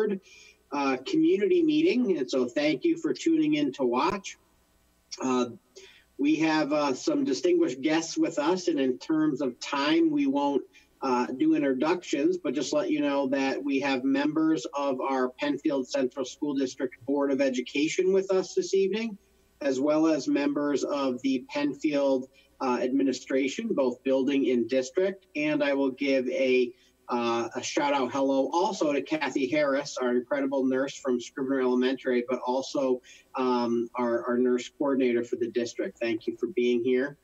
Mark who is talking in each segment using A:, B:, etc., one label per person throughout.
A: board community meeting, and so thank you for tuning in to watch. We have some distinguished guests with us, and in terms of time, we won't do introductions, but just let you know that we have members of our Penfield Central School District Board of Education with us this evening, as well as members of the Penfield administration, both building and district. And I will give a shout out hello also to Kathy Harris, our incredible nurse from Scrivener Elementary, but also our nurse coordinator for the district. Thank you for being here.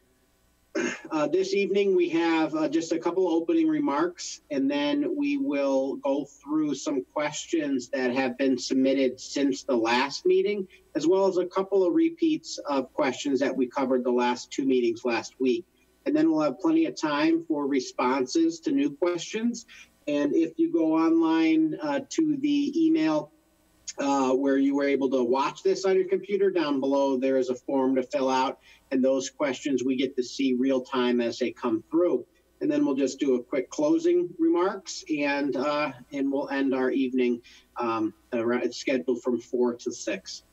A: This evening we have just a couple opening remarks, and then we will go through some questions that have been submitted since the last meeting, as well as a couple of repeats of questions that we covered the last two meetings last week. And then we'll have plenty of time for responses to new questions. And if you go online to the email where you were able to watch this on your computer, down below there is a form to fill out, and those questions we get to see real time as they come through. And then we'll just do a quick closing remarks, and we'll end our evening. It's scheduled from 4 to 6.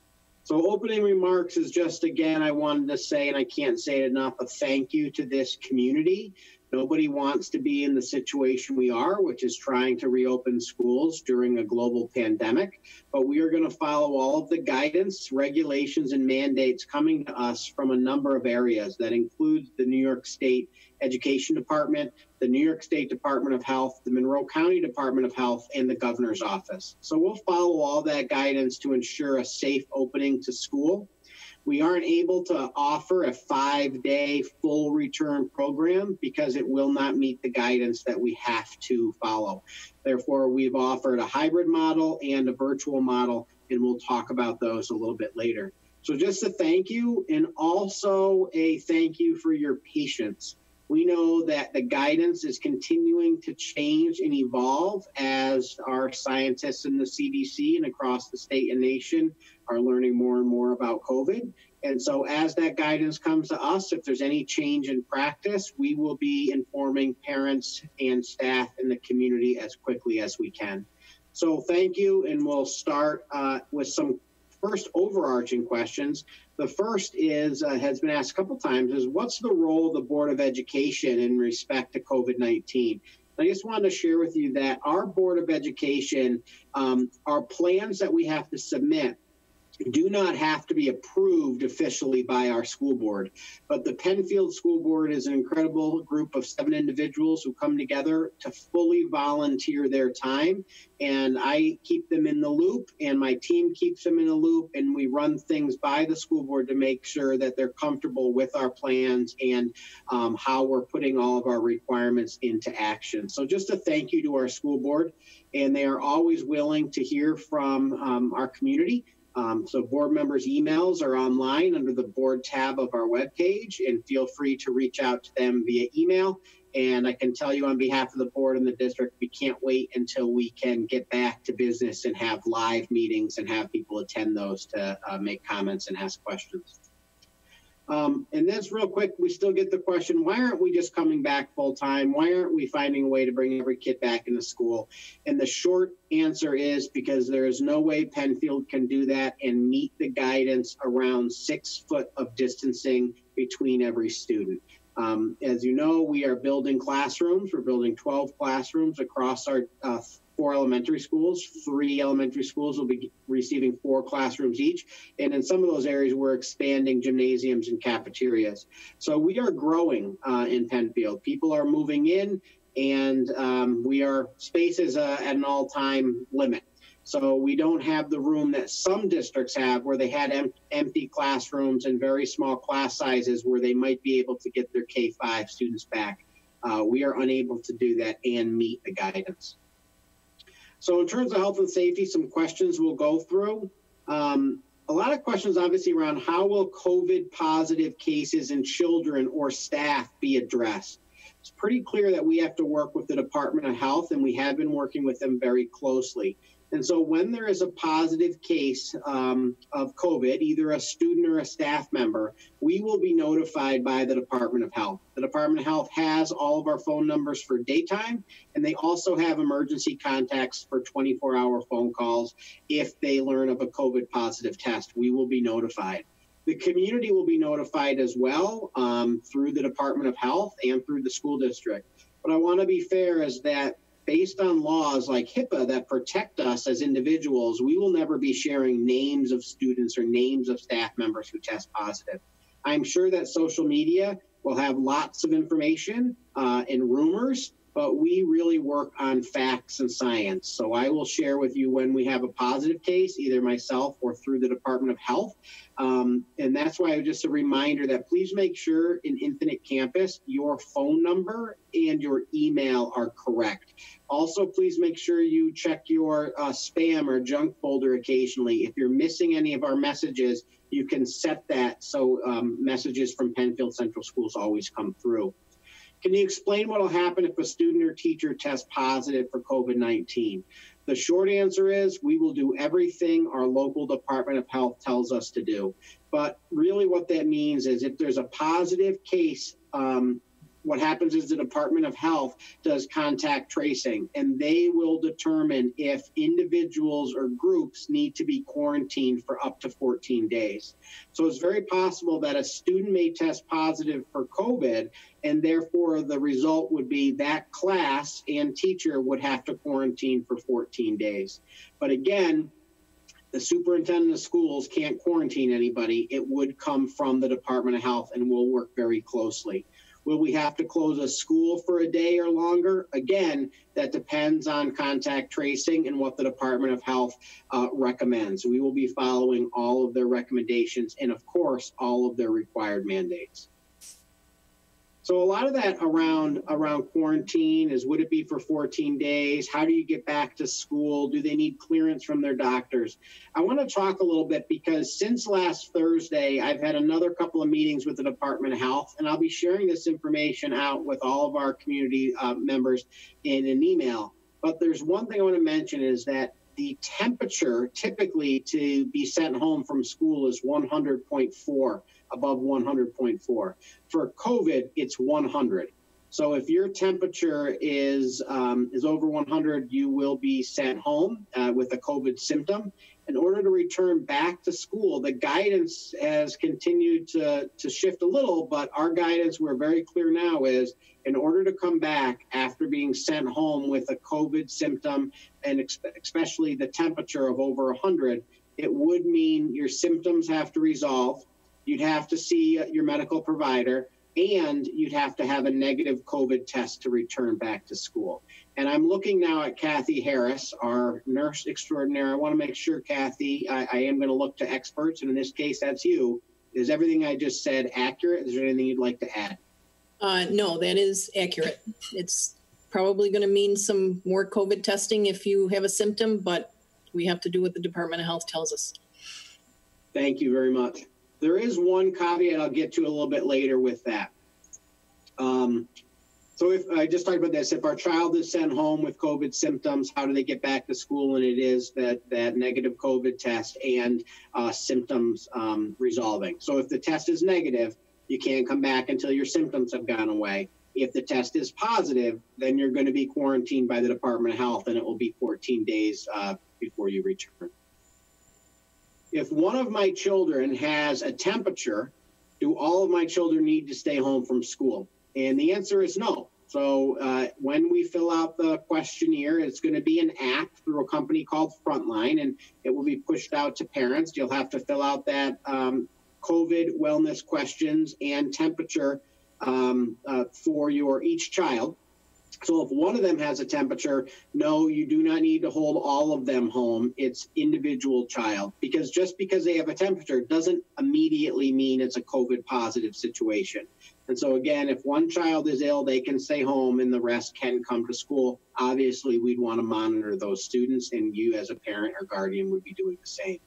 A: So opening remarks is just, again, I wanted to say, and I can't say it enough, a thank you to this community. Nobody wants to be in the situation we are, which is trying to reopen schools during a global pandemic. But we are going to follow all of the guidance, regulations, and mandates coming to us from a number of areas. That includes the New York State Education Department, the New York State Department of Health, the Monroe County Department of Health, and the governor's office. So we'll follow all that guidance to ensure a safe opening to school. We aren't able to offer a 5-day full return program because it will not meet the guidance that we have to follow. Therefore, we've offered a hybrid model and a virtual model, and we'll talk about those a little bit later. So just a thank you, and also a thank you for your patience. We know that the guidance is continuing to change and evolve as our scientists in the CDC and across the state and nation are learning more and more about COVID. And so as that guidance comes to us, if there's any change in practice, we will be informing parents and staff in the community as quickly as we can. So thank you, and we'll start with some first overarching questions. The first is, has been asked a couple times, is what's the role of the Board of Education in respect to COVID-19? I just wanted to share with you that our Board of Education, our plans that we have to submit do not have to be approved officially by our school board. But the Penfield School Board is an incredible group of 7 individuals who come together to fully volunteer their time. And I keep them in the loop, and my team keeps them in the loop, and we run things by the school board to make sure that they're comfortable with our plans and how we're putting all of our requirements into action. So just a thank you to our school board, and they are always willing to hear from our community. So board members' emails are online under the board tab of our webpage, and feel free to reach out to them via email. And I can tell you on behalf of the board and the district, we can't wait until we can get back to business and have live meetings and have people attend those to make comments and ask questions. And that's real quick, we still get the question, why aren't we just coming back full time? Why aren't we finding a way to bring every kid back into school? And the short answer is because there is no way Penfield can do that and meet the guidance around 6 foot of distancing between every student. As you know, we are building classrooms. We're building 12 classrooms across our 4 elementary schools. 3 elementary schools will be receiving 4 classrooms each. And in some of those areas, we're expanding gymnasiums and cafeterias. So we are growing in Penfield. People are moving in, and space is at an all-time limit. So we don't have the room that some districts have where they had empty classrooms and very small class sizes where they might be able to get their K-5 students back. We are unable to do that and meet the guidance. So in terms of health and safety, some questions we'll go through. A lot of questions obviously around how will COVID positive cases in children or staff be addressed? It's pretty clear that we have to work with the Department of Health, and we have been working with them very closely. And so when there is a positive case of COVID, either a student or a staff member, we will be notified by the Department of Health. The Department of Health has all of our phone numbers for daytime, and And they also have emergency contacts for 24-hour phone calls. If they learn of a COVID positive test, we will be notified. The community will be notified as well through the Department of Health and through the school district. But I want to be fair is that based on laws like HIPAA that protect us as individuals, we will never be sharing names of students or names of staff members who test positive. I'm sure that social media will have lots of information and rumors, but we really work on facts and science. So I will share with you when we have a positive case, either myself or through the Department of Health. And that's why just a reminder that please make sure in Infinite Campus, your phone number and your email are correct. Also, please make sure you check your spam or junk folder occasionally. If you're missing any of our messages, you can set that so messages from Penfield Central Schools always come through. Can you explain what will happen if a student or teacher tests positive for COVID-19? The short answer is we will do everything our local Department of Health tells us to do. But really what that means is if there's a positive case, what happens is the Department of Health does contact tracing, and they will determine if individuals or groups need to be quarantined for up to 14 days. So it's very possible that a student may test positive for COVID, and therefore the result would be that class and teacher would have to quarantine for 14 days. But again, the superintendent of schools can't quarantine anybody. It would come from the Department of Health, and we'll work very closely. Will we have to close a school for a day or longer? Again, that depends on contact tracing and what the Department of Health recommends. We will be following all of their recommendations and, of course, all of their required mandates. So a lot of that around quarantine is, would it be for 14 days? How do you get back to school? Do they need clearance from their doctors? I want to talk a little bit because since last Thursday, I've had another couple of meetings with the Department of Health, and I'll be sharing this information out with all of our community members in an email. But there's one thing I want to mention is that the temperature typically to be sent home from school is 100.4, above 100.4. For COVID, it's 100. So if your temperature is over 100, you will be sent home with a COVID symptom. In order to return back to school, the guidance has continued to shift a little, but our guidance, we're very clear now, is in order to come back after being sent home with a COVID symptom, and especially the temperature of over 100, it would mean your symptoms have to resolve. You'd have to see your medical provider, and you'd have to have a negative COVID test to return back to school. And I'm looking now at Kathy Harris, our nurse extraordinaire. I want to make sure, Kathy, I am going to look to experts, and in this case, that's you. Is everything I just said accurate? Is there anything you'd like to add?
B: No, that is accurate. It's probably going to mean some more COVID testing if you have a symptom, but we have to do what the Department of Health tells us.
A: Thank you very much. There is one caveat I'll get to a little bit later with that. So if I just talked about this, if our child is sent home with COVID symptoms, how do they get back to school? And it is that negative COVID test and symptoms resolving. So if the test is negative, you can't come back until your symptoms have gone away. If the test is positive, then you're going to be quarantined by the Department of Health, and it will be 14 days before you return. If one of my children has a temperature, do all of my children need to stay home from school? And the answer is no. So when we fill out the questionnaire, it's going to be an app through a company called Frontline, and it will be pushed out to parents. You'll have to fill out that COVID wellness questions and temperature for each child. So if one of them has a temperature, no, you do not need to hold all of them home. It's individual child, because just because they have a temperature doesn't immediately mean it's a COVID positive situation. And so again, if one child is ill, they can stay home and the rest can come to school. Obviously, we'd want to monitor those students, and you as a parent or guardian would be doing the same.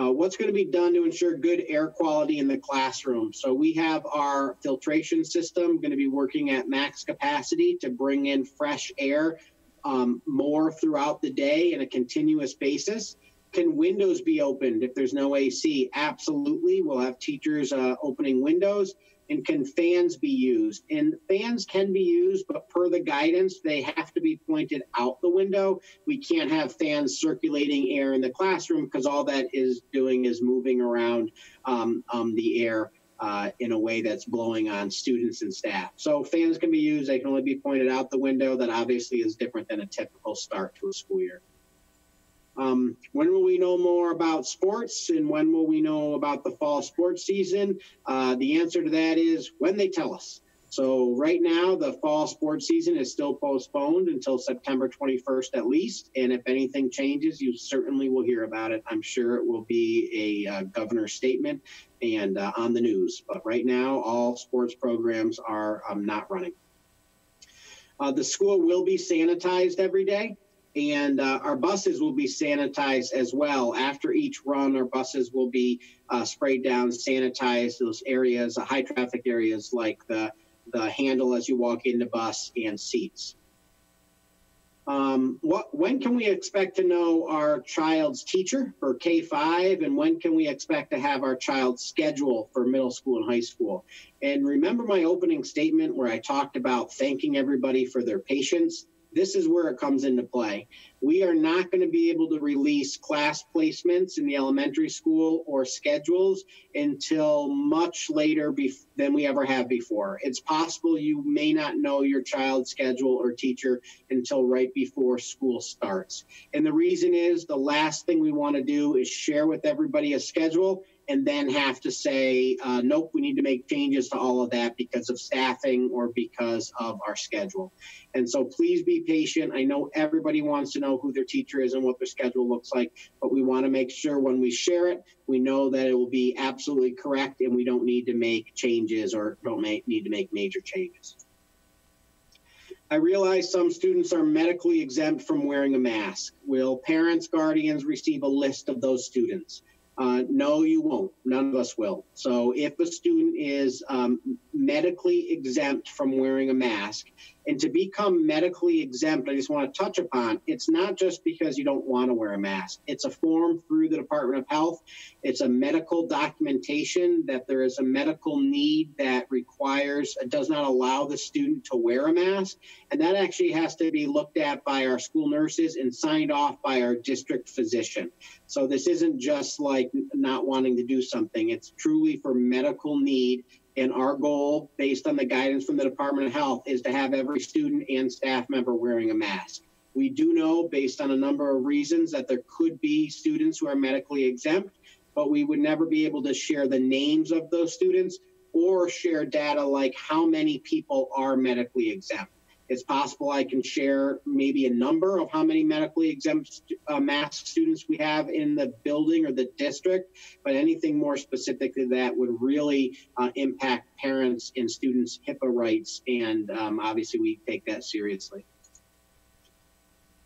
A: What's going to be done to ensure good air quality in the classroom? So we have our filtration system going to be working at max capacity to bring in fresh air more throughout the day in a continuous basis. Can windows be opened if there's no AC? Absolutely. We'll have teachers opening windows. And can fans be used? And fans can be used, but per the guidance, they have to be pointed out the window. We can't have fans circulating air in the classroom because all that is doing is moving around the air in a way that's blowing on students and staff. So fans can be used. They can only be pointed out the window. That obviously is different than a typical start to a school year. When will we know more about sports, and when will we know about the fall sports season? The answer to that is when they tell us. So right now, the fall sports season is still postponed until September 21st at least. And if anything changes, you certainly will hear about it. I'm sure it will be a governor's statement and on the news. But right now, all sports programs are not running. The school will be sanitized every day. And our buses will be sanitized as well. After each run, our buses will be sprayed down, sanitized those areas, high traffic areas like the handle as you walk into bus and seats. When can we expect to know our child's teacher for K-5, and when can we expect to have our child's schedule for middle school and high school? And remember my opening statement where I talked about thanking everybody for their patience? This is where it comes into play. We are not going to be able to release class placements in the elementary school or schedules until much later than we ever have before. It's possible you may not know your child's schedule or teacher until right before school starts. And the reason is the last thing we want to do is share with everybody a schedule and then have to say, nope, we need to make changes to all of that because of staffing or because of our schedule. And so please be patient. I know everybody wants to know who their teacher is and what their schedule looks like, but we want to make sure when we share it, we know that it will be absolutely correct and we don't need to make changes or don't need to make major changes. I realize some students are medically exempt from wearing a mask. Will parents, guardians receive a list of those students? No, you won't. None of us will. So if a student is medically exempt from wearing a mask, and to become medically exempt, I just want to touch upon, it's not just because you don't want to wear a mask. It's a form through the Department of Health. It's a medical documentation that there is a medical need that does not allow the student to wear a mask. And that actually has to be looked at by our school nurses and signed off by our district physician. So this isn't just like not wanting to do something. It's truly for medical need. And our goal, based on the guidance from the Department of Health, is to have every student and staff member wearing a mask. We do know, based on a number of reasons, that there could be students who are medically exempt, but we would never be able to share the names of those students or share data like how many people are medically exempt. It's possible I can share maybe a number of how many medically exempt mask students we have in the building or the district, but anything more specific to that would really impact parents and students' HIPAA rights, and obviously we take that seriously.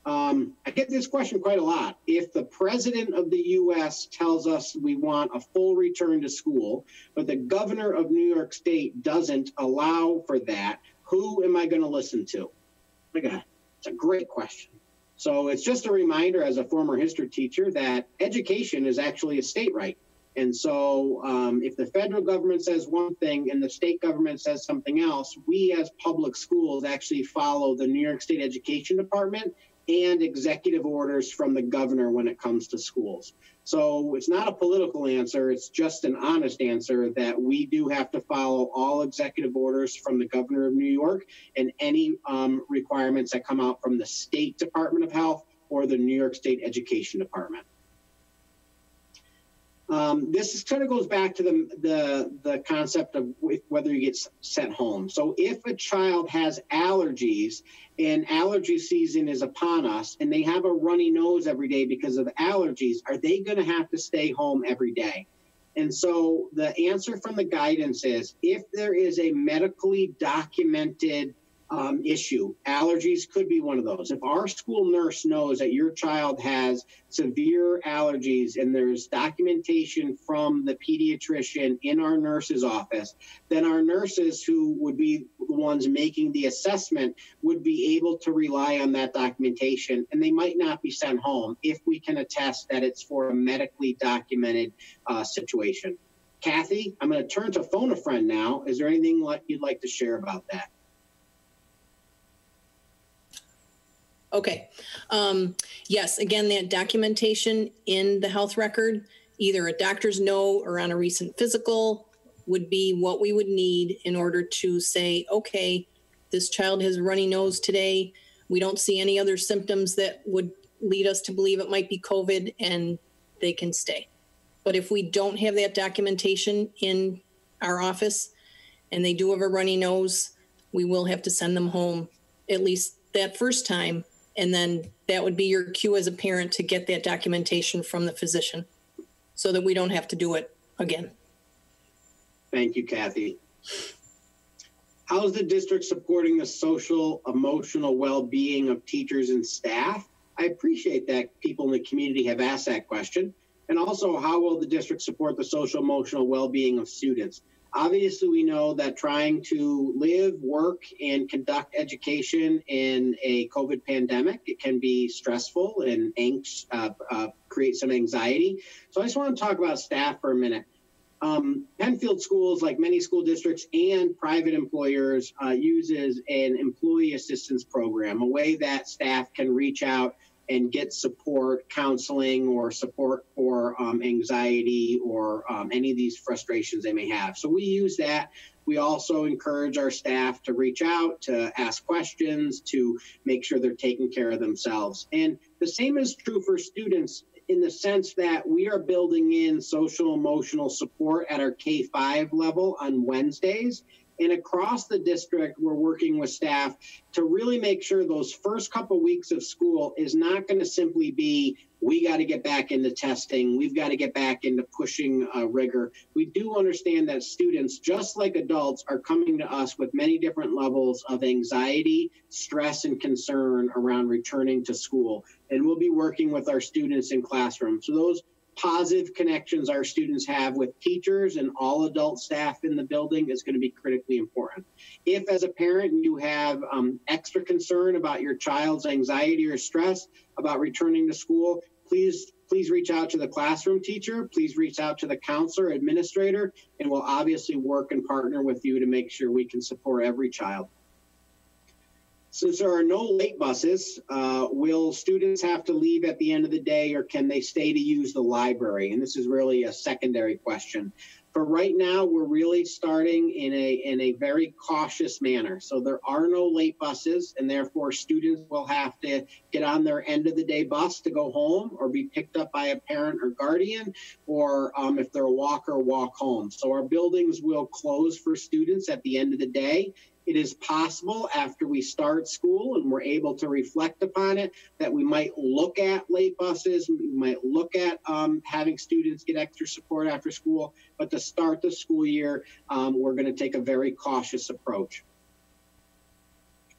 A: I get this question quite a lot. If the president of the U.S. tells us we want a full return to school, but the governor of New York State doesn't allow for that, who am I going to listen to? Okay, it's a great question. So it's just a reminder as a former history teacher that education is actually a state right. And so if the federal government says one thing and the state government says something else, we as public schools actually follow the New York State Education Department and executive orders from the governor when it comes to schools. So it's not a political answer, it's just an honest answer that we do have to follow all executive orders from the governor of New York and any requirements that come out from the State Department of Health or the New York State Education Department. This kind of goes back to the concept of whether you get sent home. So if a child has allergies and allergy season is upon us and they have a runny nose every day because of allergies, are they going to have to stay home every day? And so the answer from the guidance is if there is a medically documented issue, allergies could be one of those. If our school nurse knows that your child has severe allergies and there's documentation from the pediatrician in our nurse's office, then our nurses, who would be the ones making the assessment, would be able to rely on that documentation, and they might not be sent home if we can attest that it's for a medically documented situation. Kathy, I'm going to turn to Phone a Friend now. Is there anything you'd like to share about that?
B: Okay. Yes, again, that documentation in the health record, either a doctor's note or on a recent physical, would be what we would need in order to say, okay, this child has a runny nose today. We don't see any other symptoms that would lead us to believe it might be COVID, and they can stay. But if we don't have that documentation in our office and they do have a runny nose, we will have to send them home at least that first time. And then that would be your cue as a parent to get that documentation from the physician so that we don't have to do it again.
A: Thank you, Kathy. How is the district supporting the social, emotional well-being of teachers and staff? I appreciate that people in the community have asked that question. And also, how will the district support the social, emotional well-being of students? Obviously, we know that trying to live, work, and conduct education in a COVID pandemic, it can be stressful and create some anxiety. So I just want to talk about staff for a minute. Penfield Schools, like many school districts and private employers, uses an employee assistance program, a way that staff can reach out and get support, counseling, or support for anxiety or any of these frustrations they may have. So we use that. We also encourage our staff to reach out, to ask questions, to make sure they're taking care of themselves. And the same is true for students, in the sense that we are building in social emotional support at our K-5 level on Wednesdays. And across the district, we're working with staff to really make sure those first couple weeks of school is not going to simply be, we got to get back into testing, we've got to get back into pushing rigor. We do understand that students, just like adults, are coming to us with many different levels of anxiety, stress, and concern around returning to school. And we'll be working with our students in classrooms. So those positive connections our students have with teachers and all adult staff in the building is going to be critically important. If, as a parent, you have extra concern about your child's anxiety or stress about returning to school, please reach out to the classroom teacher. Please reach out to the counselor, administrator, and we'll obviously work and partner with you to make sure we can support every child. Since there are no late buses, will students have to leave at the end of the day, or can they stay to use the library? And this is really a secondary question. For right now, we're really starting in a very cautious manner. So there are no late buses, and therefore students will have to get on their end of the day bus to go home, or be picked up by a parent or guardian, or if they're a walker, walk home. So our buildings will close for students at the end of the day. It is possible after we start school and we're able to reflect upon it that we might look at late buses, we might look at having students get extra support after school, but to start the school year, we're going to take a very cautious approach.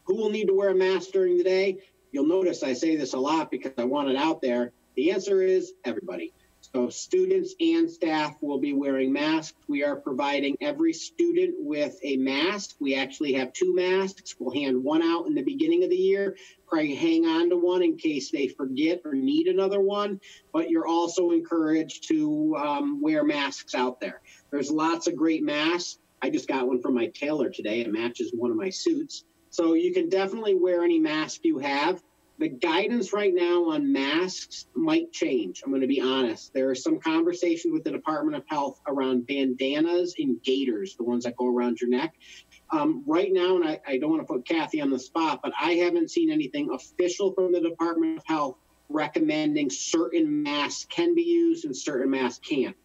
A: Who will need to wear a mask during the day? You'll notice I say this a lot because I want it out there. The answer is everybody. So students and staff will be wearing masks. We are providing every student with a mask. We actually have 2 masks. We'll hand one out in the beginning of the year, probably hang on to one in case they forget or need another one. But you're also encouraged to wear masks out there. There's lots of great masks. I just got one from my tailor today. It matches one of my suits. So you can definitely wear any mask you have. The guidance right now on masks might change. I'm going to be honest. There are some conversations with the Department of Health around bandanas and gaiters, the ones that go around your neck. Right now, and I don't want to put Kathy on the spot, but I haven't seen anything official from the Department of Health recommending certain masks can be used and certain masks can't.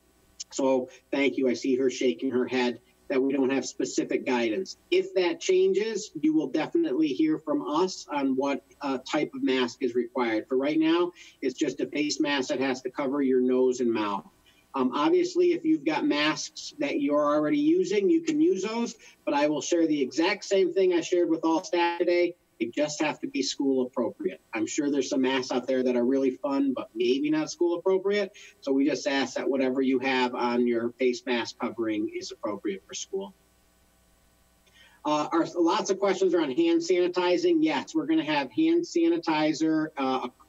A: So thank you. I see her shaking her head that we don't have specific guidance. If that changes, you will definitely hear from us on what type of mask is required. For right now, it's just a face mask that has to cover your nose and mouth. Obviously, if you've got masks that you're already using, you can use those, but I will share the exact same thing I shared with all staff today. They just have to be school appropriate. I'm sure there's some masks out there that are really fun, but maybe not school appropriate. So we just ask that whatever you have on your face mask covering is appropriate for school. Lots of questions around hand sanitizing. Yes, we're going to have hand sanitizer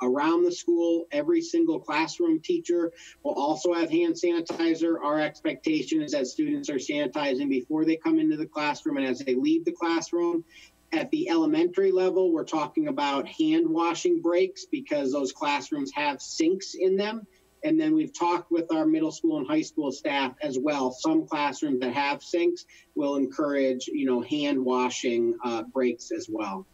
A: around the school. Every single classroom teacher will also have hand sanitizer. Our expectation is that students are sanitizing before they come into the classroom and as they leave the classroom. At the elementary level, we're talking about hand washing breaks because those classrooms have sinks in them. And then we've talked with our middle school and high school staff as well. Some classrooms that have sinks will encourage, hand washing breaks as well.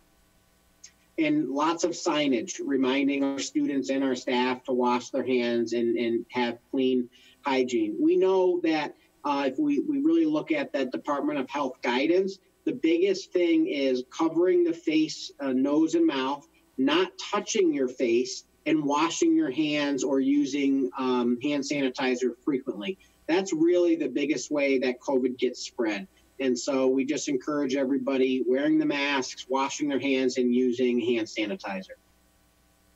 A: And lots of signage reminding our students and our staff to wash their hands and have clean hygiene. We know that if we really look at that Department of Health guidance, the biggest thing is covering the face, nose, and mouth, not touching your face, and washing your hands or using hand sanitizer frequently. That's really the biggest way that COVID gets spread. And so we just encourage everybody wearing the masks, washing their hands, and using hand sanitizer.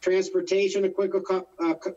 A: Transportation, a quick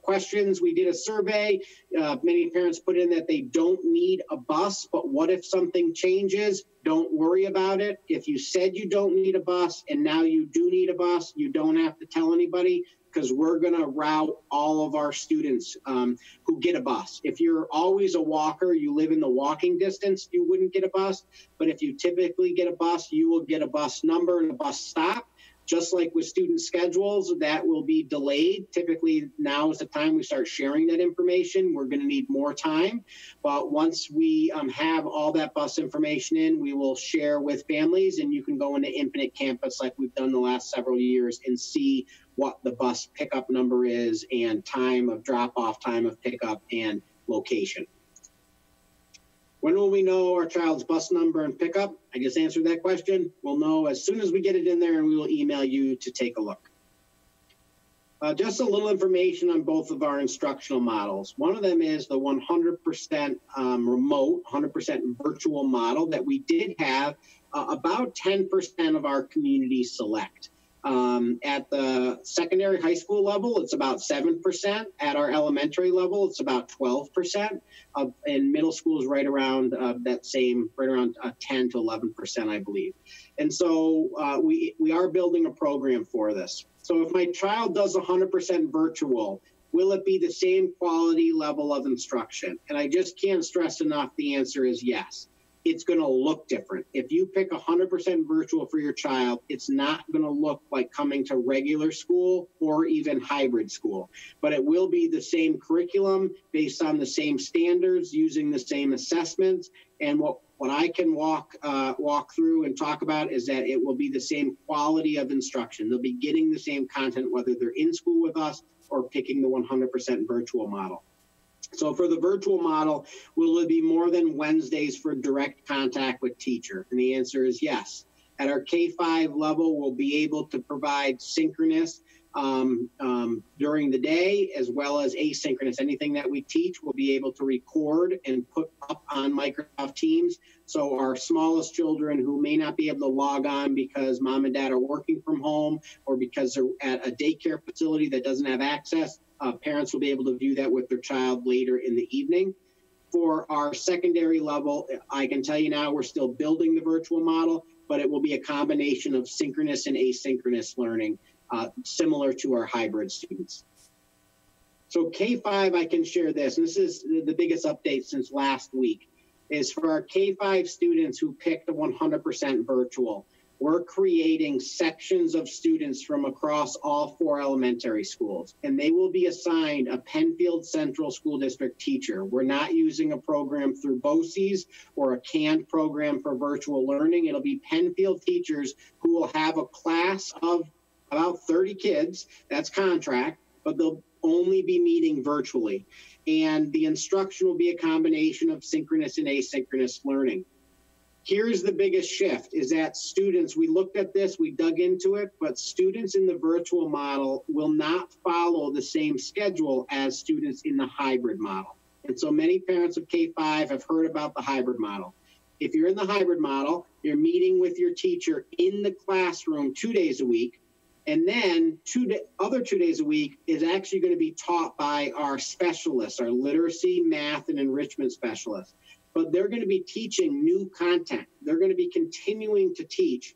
A: questions. We did a survey. Many parents put in that they don't need a bus, but what if something changes? Don't worry about it. If you said you don't need a bus and now you do need a bus, you don't have to tell anybody, because we're going to route all of our students who get a bus. If you're always a walker, you live in the walking distance, you wouldn't get a bus. But if you typically get a bus, you will get a bus number and a bus stop. Just like with student schedules, that will be delayed. Typically, now is the time we start sharing that information. We're going to need more time. But once we have all that bus information in, we will share with families, and you can go into Infinite Campus like we've done the last several years and see what the bus pickup number is and time of drop-off, time of pickup, and location. When will we know our child's bus number and pickup? I just answered that question. We'll know as soon as we get it in there, and we will email you to take a look. Just a little information on both of our instructional models. One of them is the 100% remote, 100% virtual model that we did have about 10% of our community select. At the secondary high school level, it's about 7%. At our elementary level, it's about 12%. And middle school is right around that same, right around 10 to 11%, I believe. And so we are building a program for this. So if my child does 100% virtual, will it be the same quality level of instruction? And I just can't stress enough, the answer is yes. It's going to look different. If you pick 100% virtual for your child, it's not going to look like coming to regular school or even hybrid school. But it will be the same curriculum based on the same standards, using the same assessments. And what I can walk through and talk about is that it will be the same quality of instruction. They'll be getting the same content, whether they're in school with us or picking the 100% virtual model. So for the virtual model, will it be more than Wednesdays for direct contact with teacher? And the answer is yes. At our K-5 level, we'll be able to provide synchronous during the day as well as asynchronous. Anything that we teach, we'll be able to record and put up on Microsoft Teams. So our smallest children who may not be able to log on because mom and dad are working from home or because they're at a daycare facility that doesn't have access, parents will be able to view that with their child later in the evening. For our secondary level, I can tell you now we're still building the virtual model, but it will be a combination of synchronous and asynchronous learning, similar to our hybrid students. So K-5, I can share this. This is the biggest update since last week, is for our K-5 students who picked the 100% virtual. We're creating sections of students from across all 4 elementary schools, and they will be assigned a Penfield Central School District teacher. We're not using a program through BOCES or a canned program for virtual learning. It'll be Penfield teachers who will have a class of about 30 kids. That's contract, but they'll only be meeting virtually. And the instruction will be a combination of synchronous and asynchronous learning. Here's the biggest shift is that students, we looked at this, we dug into it, but students in the virtual model will not follow the same schedule as students in the hybrid model. And so many parents of K-5 have heard about the hybrid model. If you're in the hybrid model, you're meeting with your teacher in the classroom 2 days a week, And then other 2 days a week is actually going to be taught by our specialists, our literacy, math, and enrichment specialists. But they're going to be teaching new content. They're going to be continuing to teach.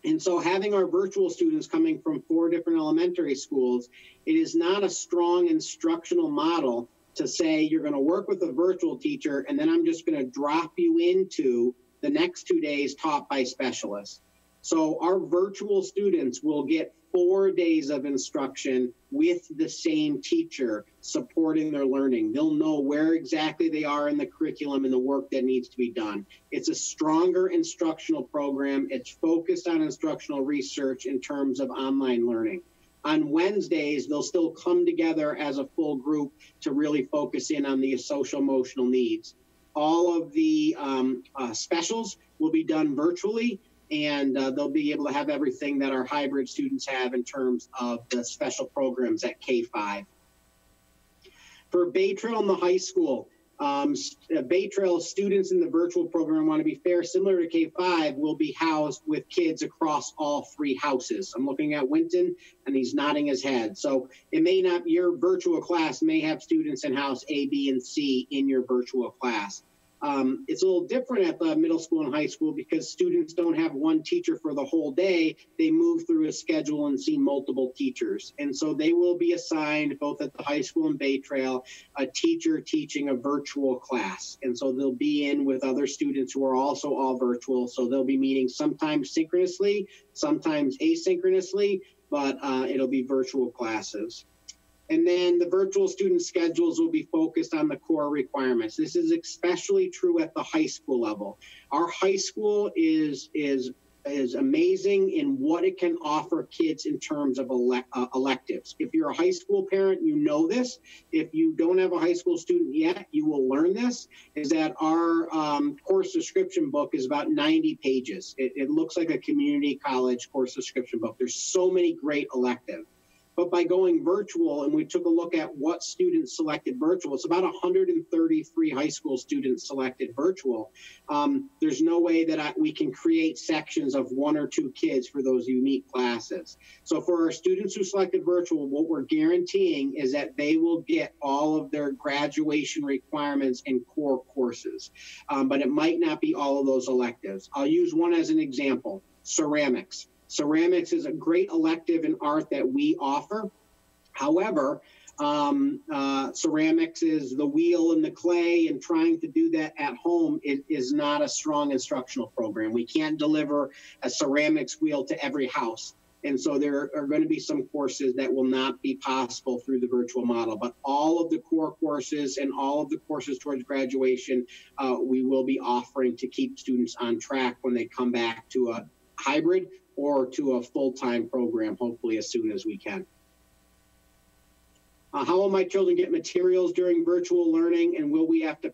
A: And so having our virtual students coming from 4 different elementary schools, it is not a strong instructional model to say you're going to work with a virtual teacher and then I'm just going to drop you into the next 2 days taught by specialists. So our virtual students will get 4 days of instruction with the same teacher supporting their learning. They'll know where exactly they are in the curriculum and the work that needs to be done. It's a stronger instructional program. It's focused on instructional research in terms of online learning. On Wednesdays, they'll still come together as a full group to really focus in on the social emotional needs. All of the specials will be done virtually, and they'll be able to have everything that our hybrid students have in terms of the special programs at K-5. For Bay Trail and the high school, Bay Trail students in the virtual program, want to be fair, similar to K-5, will be housed with kids across all 3 houses. I'm looking at Winton, and he's nodding his head. So it may not, your virtual class may have students in house A, B, and C in your virtual class. It's a little different at the middle school and high school because students don't have one teacher for the whole day. They move through a schedule and see multiple teachers. And so they will be assigned both at the high school and Bay Trail, a teacher teaching a virtual class. And so they'll be in with other students who are also all virtual. So they'll be meeting sometimes synchronously, sometimes asynchronously, but it'll be virtual classes. And then the virtual student schedules will be focused on the core requirements. This is especially true at the high school level. Our high school is amazing in what it can offer kids in terms of electives. If you're a high school parent, you know this. If you don't have a high school student yet, you will learn this, is that our course description book is about 90 pages. It looks like a community college course description book. There's so many great electives. But by going virtual, and we took a look at what students selected virtual, it's about 133 high school students selected virtual. There's no way that we can create sections of 1 or 2 kids for those unique classes. So for our students who selected virtual, what we're guaranteeing is that they will get all of their graduation requirements in core courses. But it might not be all of those electives. I'll use one as an example, ceramics. Ceramics is a great elective in art that we offer. However, ceramics is the wheel and the clay, and trying to do that at home is not a strong instructional program. We can't deliver a ceramics wheel to every house. And so there are going to be some courses that will not be possible through the virtual model. But all of the core courses and all of the courses towards graduation, we will be offering to keep students on track when they come back to a hybrid or to a full-time program, hopefully as soon as we can. How will my children get materials during virtual learning, and will we have to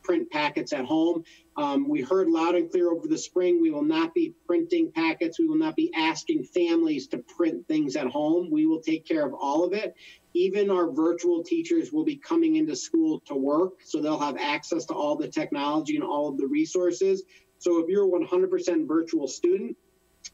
A: print packets at home? We heard loud and clear over the spring, we will not be printing packets. We will not be asking families to print things at home. We will take care of all of it. Even our virtual teachers will be coming into school to work, so they'll have access to all the technology and all of the resources. So if you're a 100% virtual student,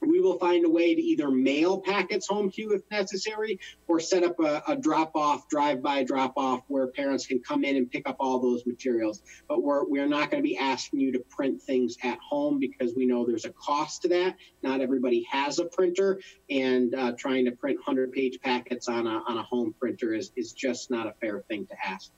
A: we will find a way to either mail packets home to you if necessary, or set up a drop-off, drive-by drop-off where parents can come in and pick up all those materials. But we're not going to be asking you to print things at home because we know there's a cost to that. Not everybody has a printer, and trying to print 100-page packets on a home printer is just not a fair thing to ask.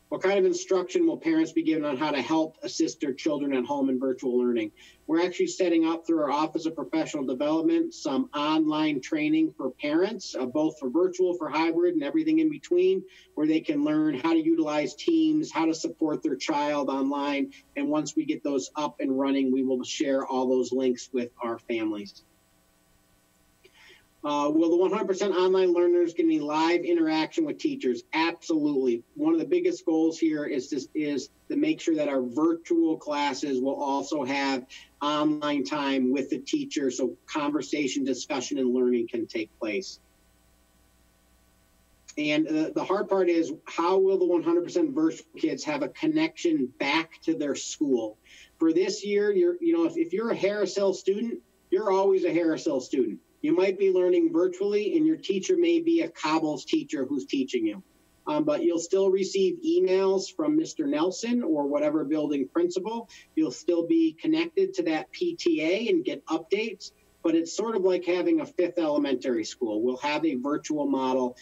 A: What kind of instruction will parents be given on how to help assist their children at home in virtual learning? We're actually setting up through our Office of Professional Development some online training for parents, both for virtual, for hybrid, and everything in between, where they can learn how to utilize Teams, how to support their child online. And once we get those up and running, we will share all those links with our families. Will the 100% online learners get any live interaction with teachers? Absolutely. One of the biggest goals here is to make sure that our virtual classes will also have online time with the teacher, so conversation, discussion, and learning can take place. And the hard part is, how will the 100% virtual kids have a connection back to their school? For this year, if you're a Harris Hill student, you're always a Harris Hill student. You might be learning virtually, and your teacher may be a Cobbles teacher who's teaching you. But you'll still receive emails from Mr. Nelson or whatever building principal. You'll still be connected to that PTA and get updates. But it's sort of like having a fifth elementary school. We'll have a virtual model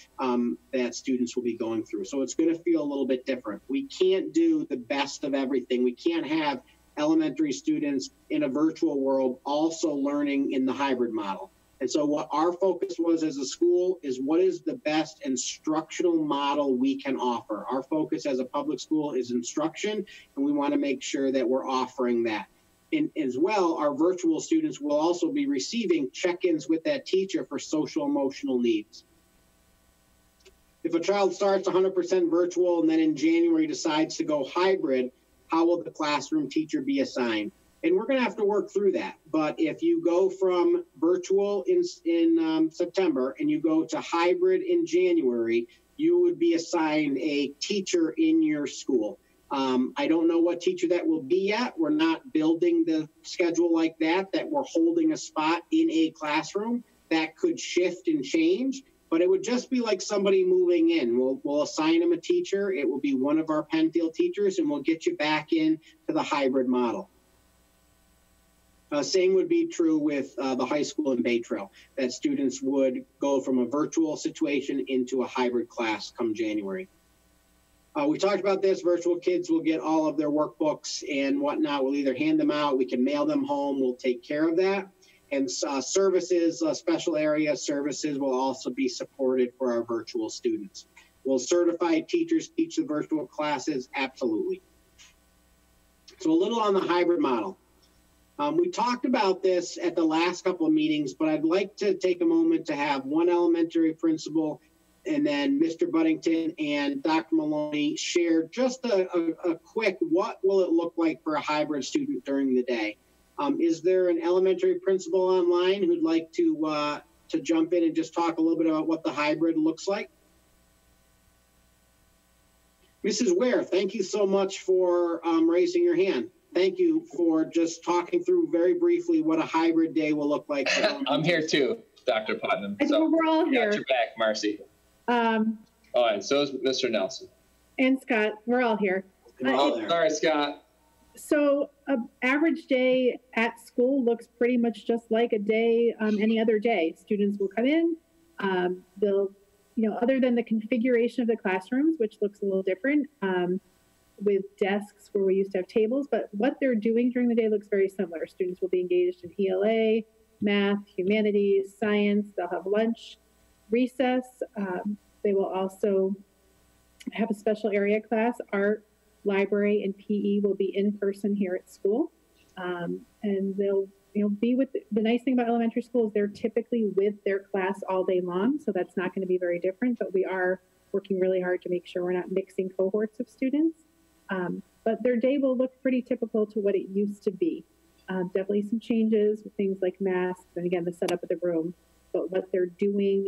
A: that students will be going through. So it's going to feel a little bit different. We can't do the best of everything. We can't have elementary students in a virtual world also learning in the hybrid model. And so what our focus was as a school is what is the best instructional model we can offer. Our focus as a public school is instruction, and we want to make sure that we're offering that. And as well, our virtual students will also be receiving check-ins with that teacher for social emotional needs. If a child starts 100% virtual and then in January decides to go hybrid, how will the classroom teacher be assigned? And we're going to have to work through that. But if you go from virtual in September and you go to hybrid in January, you would be assigned a teacher in your school. I don't know what teacher that will be yet. We're not building the schedule like that we're holding a spot in a classroom. That could shift and change, but it would just be like somebody moving in. We'll assign them a teacher. It will be one of our Penfield teachers, and we'll get you back in to the hybrid model. Same would be true with the high school in Bay Trail, that students would go from a virtual situation into a hybrid class come January. We talked about this. Virtual kids will get all of their workbooks and whatnot. We'll either hand them out, we can mail them home, we'll take care of that. And services, special area services will also be supported for our virtual students. Will certified teachers teach the virtual classes? Absolutely. So a little on the hybrid model. We talked about this at the last couple of meetings, but I'd like to take a moment to have one elementary principal and then Mr. Buddington and Dr. Maloney share just a quick, what will it look like for a hybrid student during the day? Is there an elementary principal online who'd like to jump in and just talk a little bit about what the hybrid looks like? Mrs. Ware, thank you so much for raising your hand. Thank you for just talking through very briefly what a hybrid day will look like.
C: I'm here too, Dr. Putnam.
D: I think we're all here.
C: Got your back, Marcy. Oh, and so is Mr. Nelson.
D: And Scott, we're all here.
C: Sorry, Scott.
D: So an average day at school looks pretty much just like a day any other day. Students will come in, they'll, other than the configuration of the classrooms, which looks a little different, with desks where we used to have tables, but what they're doing during the day looks very similar. Students will be engaged in ELA, math, humanities, science. They'll have lunch, recess. They will also have a special area class. Art, library, and PE will be in person here at school. And they'll be with, the nice thing about elementary school is they're typically with their class all day long. So that's not going to be very different, but we are working really hard to make sure we're not mixing cohorts of students. But their day will look pretty typical to what it used to be. Definitely some changes with things like masks and, again, the setup of the room. But what they're doing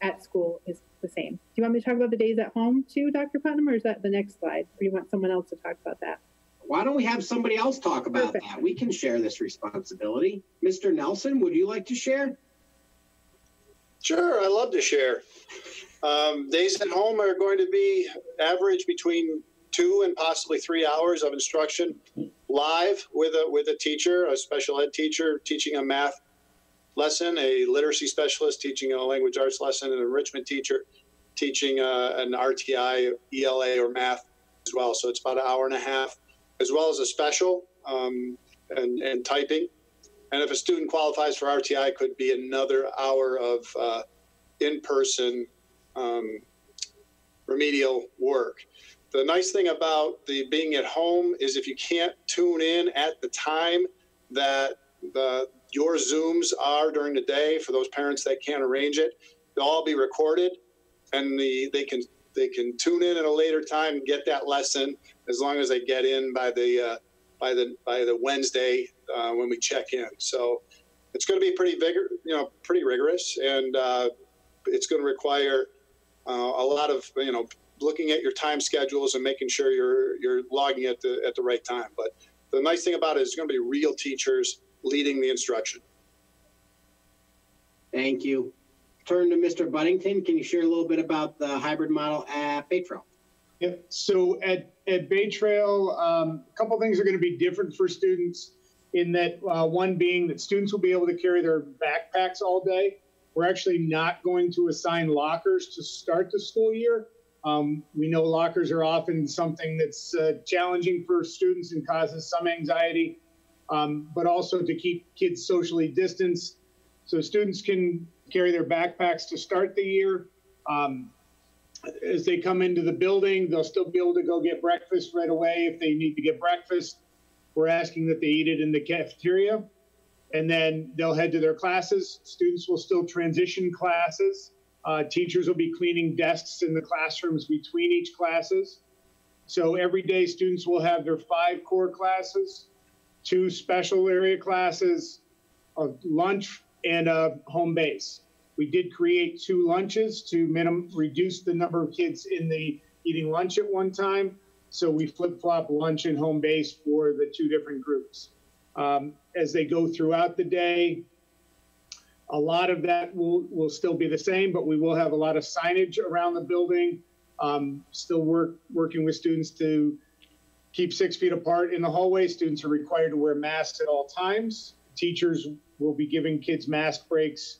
D: at school is the same. Do you want me to talk about the days at home too, Dr. Putnam, or is that the next slide? Or do you want someone else to talk about that?
A: Why don't we have somebody else talk about that? We can share this responsibility. Mr. Nelson, would you like to share?
E: Sure, I'd love to share. Days at home are going to be average between 2 and possibly 3 hours of instruction live with a teacher, a special ed teacher teaching a math lesson, a literacy specialist teaching a language arts lesson, an enrichment teacher teaching an RTI, ELA, or math as well. So it's about an hour and a half, as well as a special and typing. And if a student qualifies for RTI, it could be another hour of in-person remedial work. The nice thing about the being at home is if you can't tune in at the time that your Zooms are during the day, for those parents that can't arrange it, they'll all be recorded, and they can tune in at a later time and get that lesson as long as they get in by the Wednesday when we check in. So it's going to be pretty rigorous, and it's going to require a lot of looking at your time schedules and making sure you're logging at the right time. But the nice thing about it is it's going to be real teachers leading the instruction.
A: Thank you. Turn to Mr. Buddington. Can you share a little bit about the hybrid model at Bay Trail?
F: Yep. So at Bay Trail, a couple things are going to be different for students in that one being that students will be able to carry their backpacks all day. We're actually not going to assign lockers to start the school year. We know lockers are often something that's challenging for students and causes some anxiety, but also to keep kids socially distanced. So students can carry their backpacks to start the year. As they come into the building, they'll still be able to go get breakfast right away if they need to get breakfast. We're asking that they eat it in the cafeteria, and then they'll head to their classes. Students will still transition classes. Teachers will be cleaning desks in the classrooms between each classes. So every day students will have their 5 core classes, 2 special area classes, a lunch, and a home base. We did create 2 lunches to reduce the number of kids in the eating lunch at one time. So we flip-flop lunch and home base for the 2 different groups. As they go throughout the day, a lot of that will still be the same, but we will have a lot of signage around the building. Still working with students to keep 6 feet apart in the hallway. Students are required to wear masks at all times. Teachers will be giving kids mask breaks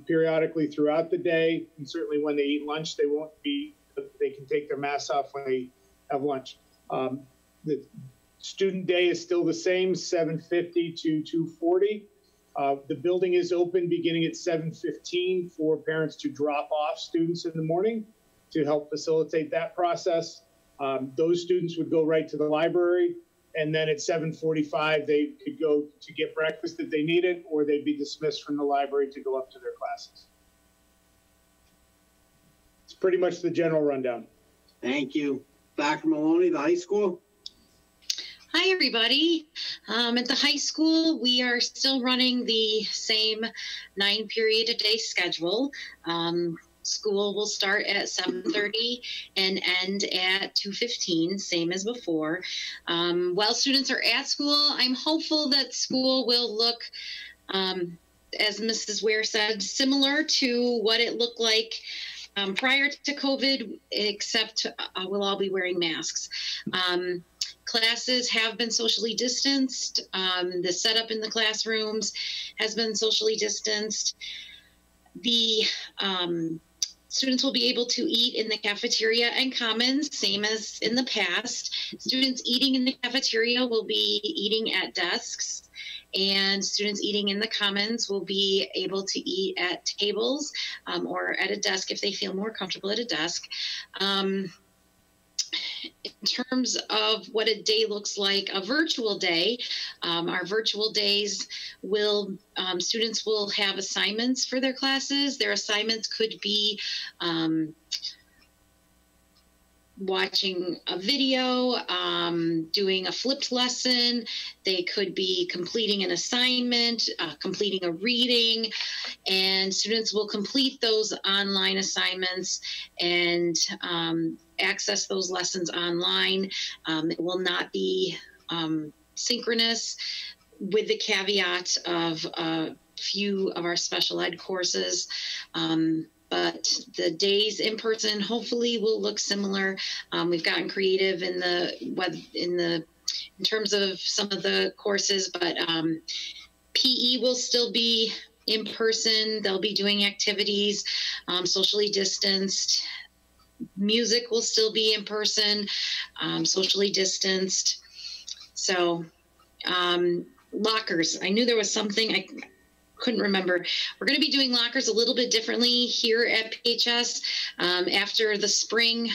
F: periodically throughout the day, and certainly when they eat lunch, they can take their masks off when they have lunch. The student day is still the same, 7:50 to 2:40. The building is open beginning at 7:15 for parents to drop off students in the morning to help facilitate that process. Those students would go right to the library, and then at 7:45 they could go to get breakfast if they needed, or they'd be dismissed from the library to go up to their classes. It's pretty much the general rundown.
A: Thank you. Dr. Maloney, the high school.
G: Hi, everybody. At the high school, we are still running the same 9-period-a-day schedule. School will start at 7:30 and end at 2:15, same as before. While students are at school, I'm hopeful that school will look, as Mrs. Ware said, similar to what it looked like prior to COVID, except we'll all be wearing masks. Classes have been socially distanced. The setup in the classrooms has been socially distanced. The students will be able to eat in the cafeteria and commons, same as in the past. Students eating in the cafeteria will be eating at desks, and students eating in the commons will be able to eat at tables or at a desk if they feel more comfortable at a desk. In terms of what a day looks like, a virtual day, our virtual days will, students will have assignments for their classes. Their assignments could be watching a video, doing a flipped lesson. They could be completing an assignment, completing a reading, and students will complete those online assignments and access those lessons online. It will not be synchronous, with the caveat of a few of our special ed courses. But the days in person hopefully will look similar. We've gotten creative in terms of some of the courses, but PE will still be in person. They'll be doing activities, socially distanced. Music will still be in person, socially distanced. So lockers, I knew there was something I couldn't remember. We're going to be doing lockers a little bit differently here at PHS. After the spring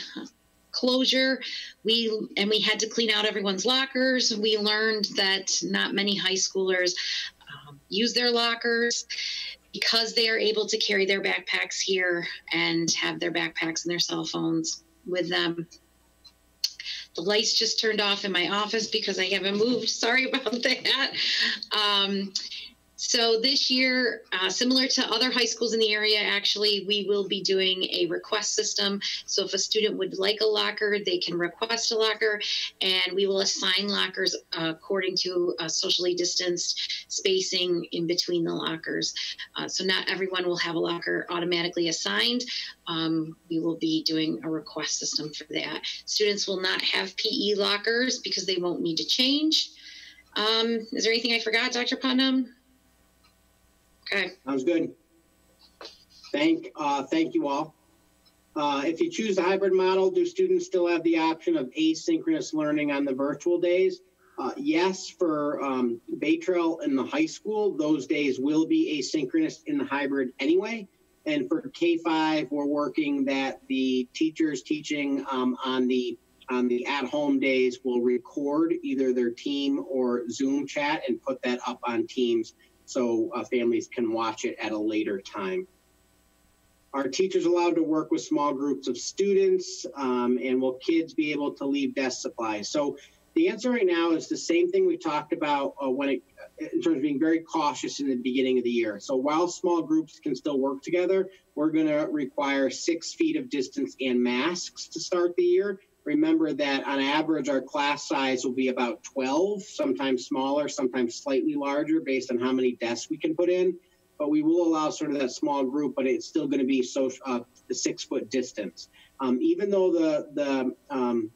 G: closure, we had to clean out everyone's lockers. We learned that not many high schoolers use their lockers because they are able to carry their backpacks here and have their backpacks and their cell phones with them. The lights just turned off in my office because I haven't moved. Sorry about that. So this year, similar to other high schools in the area, actually, we will be doing a request system. So if a student would like a locker, they can request a locker, and we will assign lockers according to socially distanced spacing in between the lockers. So not everyone will have a locker automatically assigned. We will be doing a request system for that. Students will not have PE lockers because they won't need to change. Is there anything I forgot, Dr. Putnam? Okay.
A: Sounds good. Thank you all. If you choose the hybrid model, do students still have the option of asynchronous learning on the virtual days? Yes, for Bay Trail in the high school, those days will be asynchronous in the hybrid anyway. And for K-5, we're working that the teachers teaching on the at-home days will record either their team or Zoom chat and put that up on Teams so families can watch it at a later time. Are teachers allowed to work with small groups of students, and will kids be able to leave desk supplies? So the answer right now is the same thing we talked about in terms of being very cautious in the beginning of the year. So while small groups can still work together, we're going to require 6 feet of distance and masks to start the year. Remember that on average, our class size will be about 12, sometimes smaller, sometimes slightly larger based on how many desks we can put in. But we will allow sort of that small group, but it's still going to be the 6 foot distance. Even though the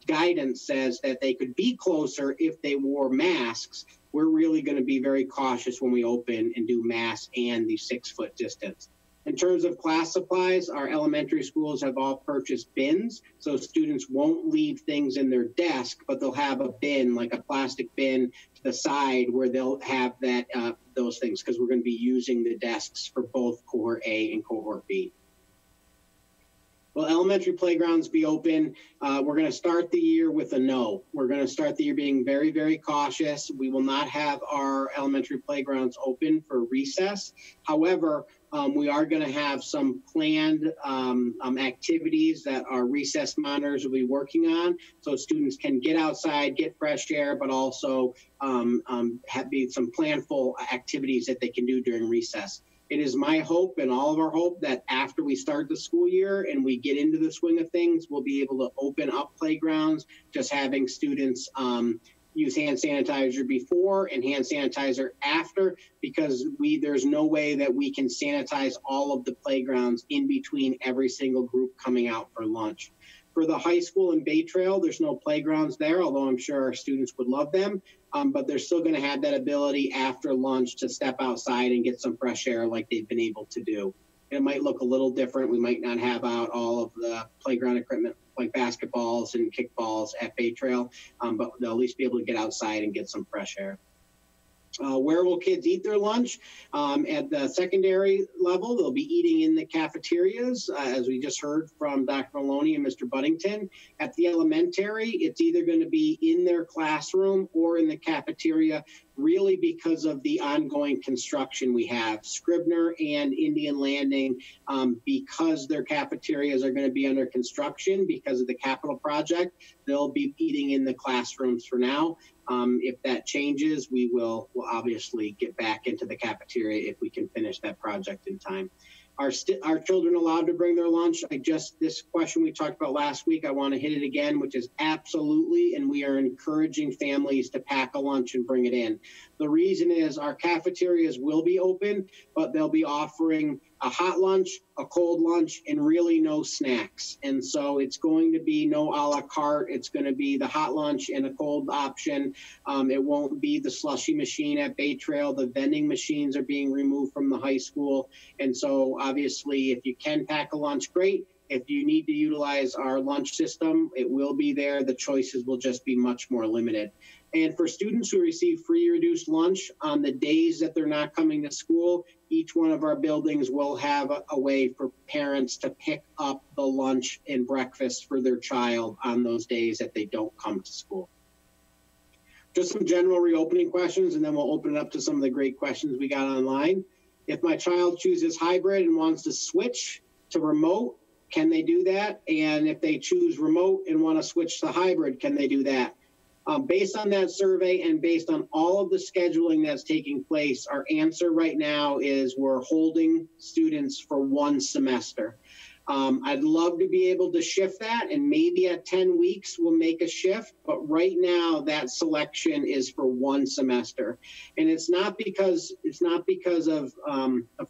A: guidance says that they could be closer if they wore masks, we're really going to be very cautious when we open and do masks and the 6 foot distance. In terms of class supplies, our elementary schools have all purchased bins, so students won't leave things in their desk, but they'll have a bin, like a plastic bin to the side where they'll have that those things, because we're going to be using the desks for both cohort A and cohort B. Will elementary playgrounds be open? We're going to start the year with a no. We're going to start the year being very, very cautious. We will not have our elementary playgrounds open for recess. However, we are going to have some planned activities that our recess monitors will be working on, so students can get outside, get fresh air, but also have some planful activities that they can do during recess. It is my hope and all of our hope that after we start the school year and we get into the swing of things, we'll be able to open up playgrounds, just having students use hand sanitizer before and hand sanitizer after, because there's no way that we can sanitize all of the playgrounds in between every single group coming out for lunch. For the high school in Bay Trail, there's no playgrounds there, although I'm sure our students would love them. But they're still going to have that ability after lunch to step outside and get some fresh air like they've been able to do. It might look a little different. We might not have out all of the playground equipment like basketballs and kickballs at Bay Trail, but they'll at least be able to get outside and get some fresh air. Where will kids eat their lunch? At the secondary level, they'll be eating in the cafeterias, as we just heard from Dr. Maloney and Mr. Buddington. At the elementary, it's either going to be in their classroom or in the cafeteria, really because of the ongoing construction we have. Scribner and Indian Landing, because their cafeterias are going to be under construction because of the capital project, they'll be eating in the classrooms for now. If that changes, we'll obviously get back into the cafeteria if we can finish that project in time. Are children allowed to bring their lunch? This question we talked about last week, I want to hit it again, which is absolutely, and we are encouraging families to pack a lunch and bring it in. The reason is our cafeterias will be open, but they'll be offering a hot lunch, a cold lunch, and really no snacks. And so it's going to be no a la carte. It's going to be the hot lunch and a cold option. It won't be the slushy machine at Bay Trail. The vending machines are being removed from the high school. And so obviously, if you can pack a lunch, great. If you need to utilize our lunch system, it will be there. The choices will just be much more limited. And for students who receive free reduced lunch on the days that they're not coming to school, each one of our buildings will have a way for parents to pick up the lunch and breakfast for their child on those days that they don't come to school. Just some general reopening questions, and then we'll open it up to some of the great questions we got online. If my child chooses hybrid and wants to switch to remote, can they do that? And if they choose remote and want to switch to hybrid, can they do that? Based on that survey and based on all of the scheduling that's taking place, our answer right now is we're holding students for 1 semester. I'd love to be able to shift that, and maybe at 10 weeks we'll make a shift, but right now that selection is for 1 semester. And it's not because of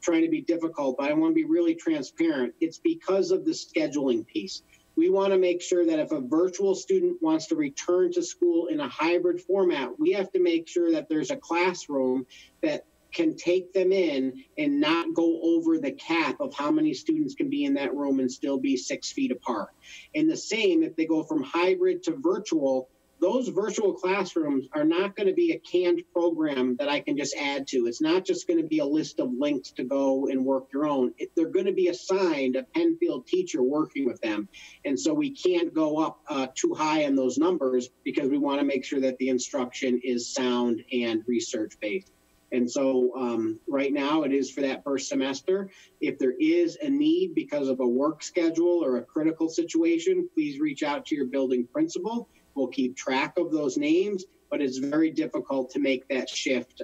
A: trying to be difficult, but I want to be really transparent. It's because of the scheduling piece. We want to make sure that if a virtual student wants to return to school in a hybrid format, we have to make sure that there's a classroom that can take them in and not go over the cap of how many students can be in that room and still be 6 feet apart. And the same, if they go from hybrid to virtual, those virtual classrooms are not going to be a canned program that I can just add to. It's not just going to be a list of links to go and work your own. They're going to be assigned a Penfield teacher working with them. And so we can't go up too high on those numbers because we want to make sure that the instruction is sound and research-based. And so right now it is for that first semester. If there is a need because of a work schedule or a critical situation, please reach out to your building principal. We'll keep track of those names, but it's very difficult to make that shift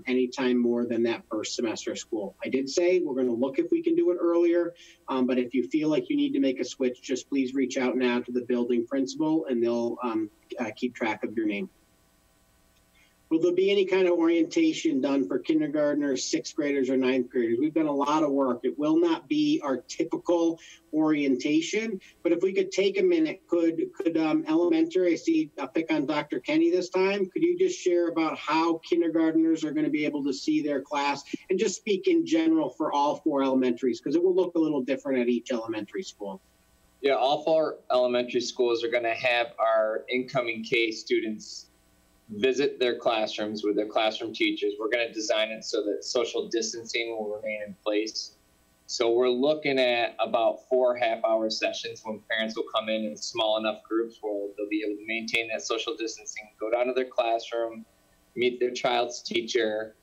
A: anytime more than that first semester of school. I did say we're going to look if we can do it earlier, but if you feel like you need to make a switch, just please reach out now to the building principal and they'll keep track of your name. Will there be any kind of orientation done for kindergartners, 6th graders, or 9th graders? We've done a lot of work. It will not be our typical orientation, but if we could take a minute, could elementary, I see I'll pick on Dr. Kenny this time, could you just share about how kindergartners are going to be able to see their class and just speak in general for all 4 elementaries, because it will look a little different at each elementary school.
C: Yeah, all 4 elementary schools are going to have our incoming K students visit their classrooms with their classroom teachers. We're going to design it so that social distancing will remain in place. So we're looking at about 4 half-hour sessions when parents will come in small enough groups where they'll be able to maintain that social distancing, go down to their classroom, meet their child's teacher,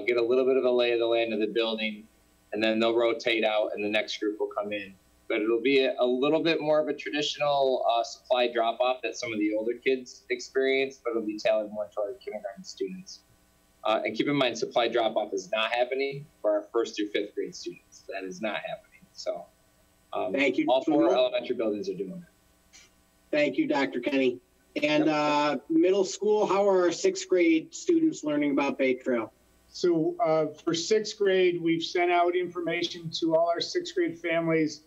C: get a little bit of a lay of the land of the building, and then they'll rotate out and the next group will come in. But it'll be a little bit more of a traditional supply drop-off that some of the older kids experience, but it'll be tailored more to our kindergarten students. And keep in mind, supply drop-off is not happening for our 1st through 5th grade students. That is not happening. So
A: thank you.
C: All 4 elementary buildings are doing it.
A: Thank you, Dr. Kenny. And middle school, how are our 6th grade students learning about Bay Trail?
F: So for 6th grade, we've sent out information to all our 6th grade families.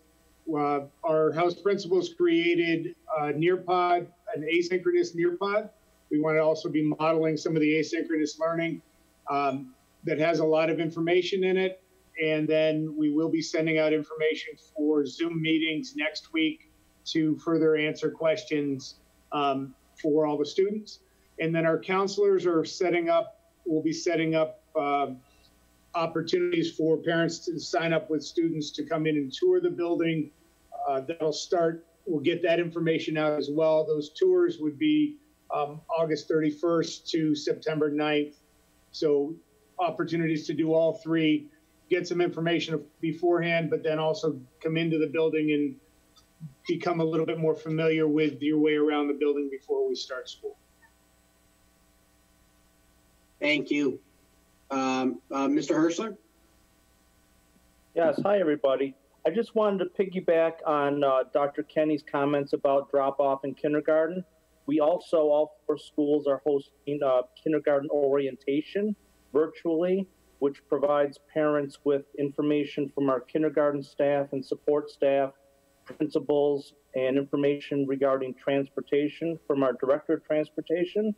F: Our house principals created a Nearpod, an asynchronous Nearpod. We want to also be modeling some of the asynchronous learning that has a lot of information in it. And then we will be sending out information for Zoom meetings next week to further answer questions for all the students. And then our counselors are will be setting up opportunities for parents to sign up with students to come in and tour the building. We'll get that information out as well. Those tours would be August 31st to September 9th. So opportunities to do all 3, get some information beforehand, but then also come into the building and become a little bit more familiar with your way around the building before we start school.
A: Thank you. Mr. Herschler?
H: Yes, hi everybody. I just wanted to piggyback on Dr. Kenny's comments about drop-off in kindergarten. We also, all 4 schools are hosting kindergarten orientation virtually, which provides parents with information from our kindergarten staff and support staff, principals, and information regarding transportation from our director of transportation.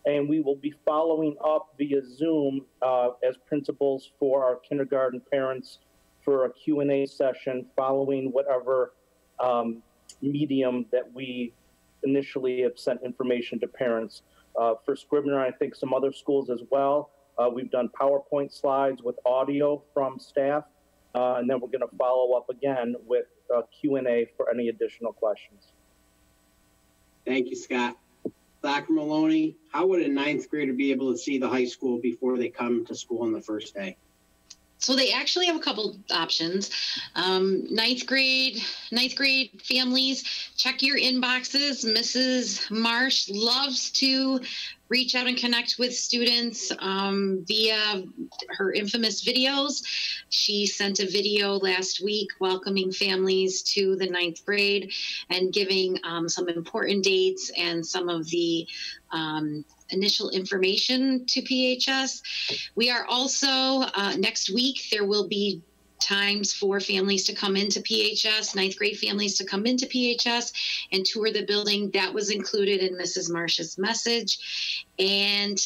H: And we will be following up via Zoom as principals for our kindergarten parents for a Q&A session following whatever medium that we initially have sent information to parents. For Scribner, I think some other schools as well, we've done PowerPoint slides with audio from staff, and then we're going to follow up again with Q&A for any additional questions.
A: Thank you, Scott. Dr. Maloney, how would a 9th grader be able to see the high school before they come to school on the first day?
G: So they actually have a couple options. Ninth grade families, check your inboxes. Mrs. Marsh loves to reach out and connect with students via her infamous videos. She sent a video last week welcoming families to the ninth grade and giving some important dates and some of the initial information to PHS. We are also, next week, there will be times for families to come into PHS, ninth grade families to come into PHS and tour the building. That was included in Mrs. Marsh's message. And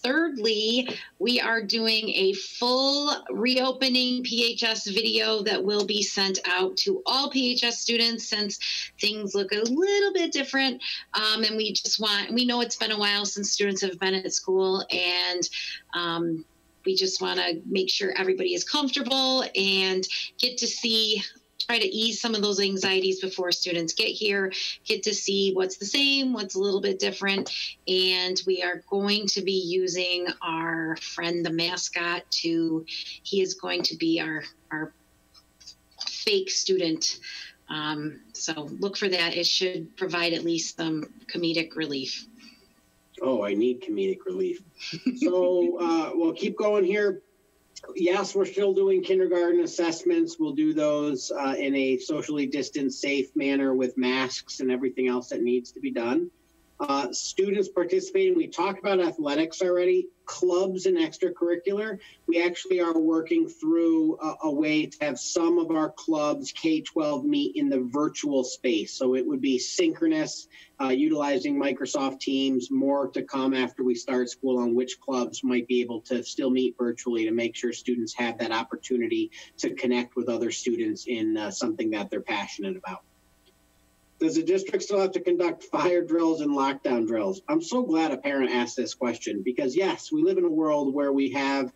G: thirdly, we are doing a full reopening PHS video that will be sent out to all PHS students since things look a little bit different. And we know it's been a while since students have been at school, and we just want to make sure everybody is comfortable and get to try to ease some of those anxieties before students get here, get to see what's the same, what's a little bit different. And we are going to be using our friend, the mascot, he is going to be our fake student. So look for that. It should provide at least some comedic relief.
A: Oh, I need comedic relief. So we'll keep going here. Yes, we're still doing kindergarten assessments. We'll do those in a socially distanced, safe manner with masks and everything else that needs to be done. Students participating, we talked about athletics already, clubs and extracurricular. We actually are working through a way to have some of our clubs, K-12, meet in the virtual space. So it would be synchronous, utilizing Microsoft Teams. More to come after we start school on which clubs might be able to still meet virtually to make sure students have that opportunity to connect with other students in something that they're passionate about. Does the district still have to conduct fire drills and lockdown drills? I'm so glad a parent asked this question because, yes, we live in a world where we have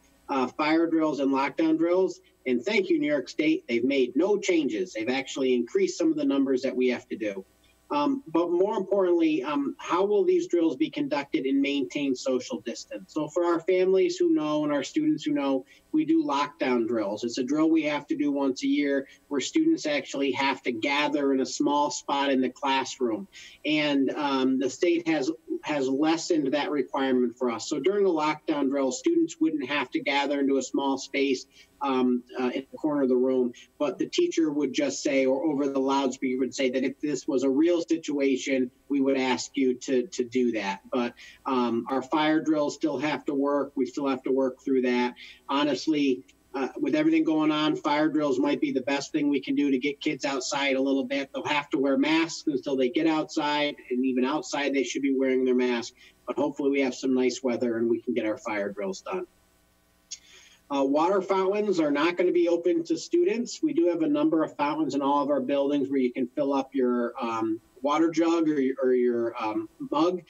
A: fire drills and lockdown drills. And thank you, New York State. They've made no changes. They've actually increased some of the numbers that we have to do. But more importantly, how will these drills be conducted and maintain social distance? So for our families who know and our students who know, we do lockdown drills. It's a drill we have to do once a year where students actually have to gather in a small spot in the classroom. And the state has lessened that requirement for us. So during a lockdown drill, students wouldn't have to gather into a small space in the corner of the room, but the teacher would just say, or over the loudspeaker would say that if this was a real situation, we would ask you to do that. But our fire drills still have to work. We still have to work through that. Honestly, with everything going on, fire drills might be the best thing we can do to get kids outside a little bit. They'll have to wear masks until they get outside, and even outside they should be wearing their mask. But hopefully we have some nice weather and we can get our fire drills done. Water fountains are not going to be open to students. We do have a number of fountains in all of our buildings where you can fill up your water jug or your mug.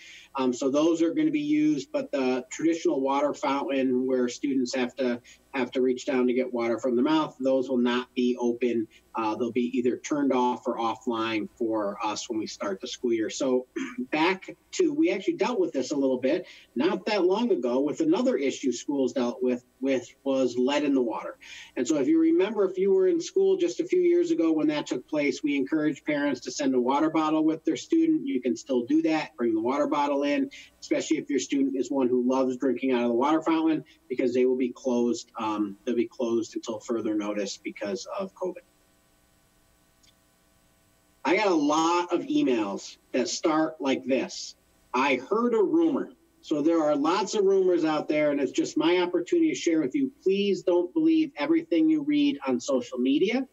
A: So those are going to be used, but the traditional water fountain where students have to reach down to get water from their mouth, those will not be open. They'll be either turned off or offline for us when we start the school year. So back to, we actually dealt with this a little bit not that long ago with another issue schools dealt with was lead in the water. And so if you remember, if you were in school just a few years ago when that took place, we encouraged parents to send a water bottle with their student. You can still do that, bring the water bottle in, especially if your student is one who loves drinking out of the water fountain, because they will be closed. They'll be closed until further notice because of COVID. I got a lot of emails that start like this. I heard a rumor. So there are lots of rumors out there, and it's just my opportunity to share with you. Please don't believe everything you read on social media,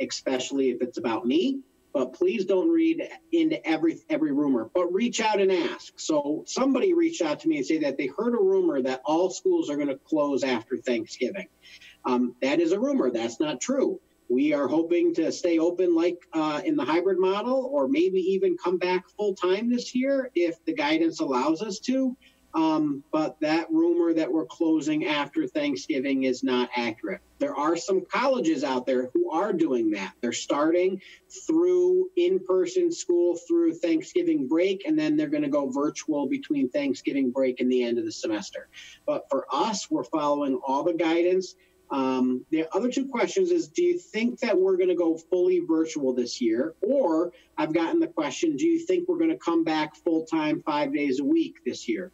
A: especially if it's about me. But please don't read into every rumor, but reach out and ask. So somebody reached out to me and said that they heard a rumor that all schools are going to close after Thanksgiving. That is a rumor. That's not true. We are hoping to stay open like in the hybrid model, or maybe even come back full time this year if the guidance allows us to. But that rumor that we're closing after Thanksgiving is not accurate. There are some colleges out there who are doing that. They're starting through in-person school through Thanksgiving break, and then they're going to go virtual between Thanksgiving break and the end of the semester. But for us, we're following all the guidance. The other two questions is, do you think that we're going to go fully virtual this year? Or I've gotten the question, do you think we're going to come back full-time 5 days a week this year?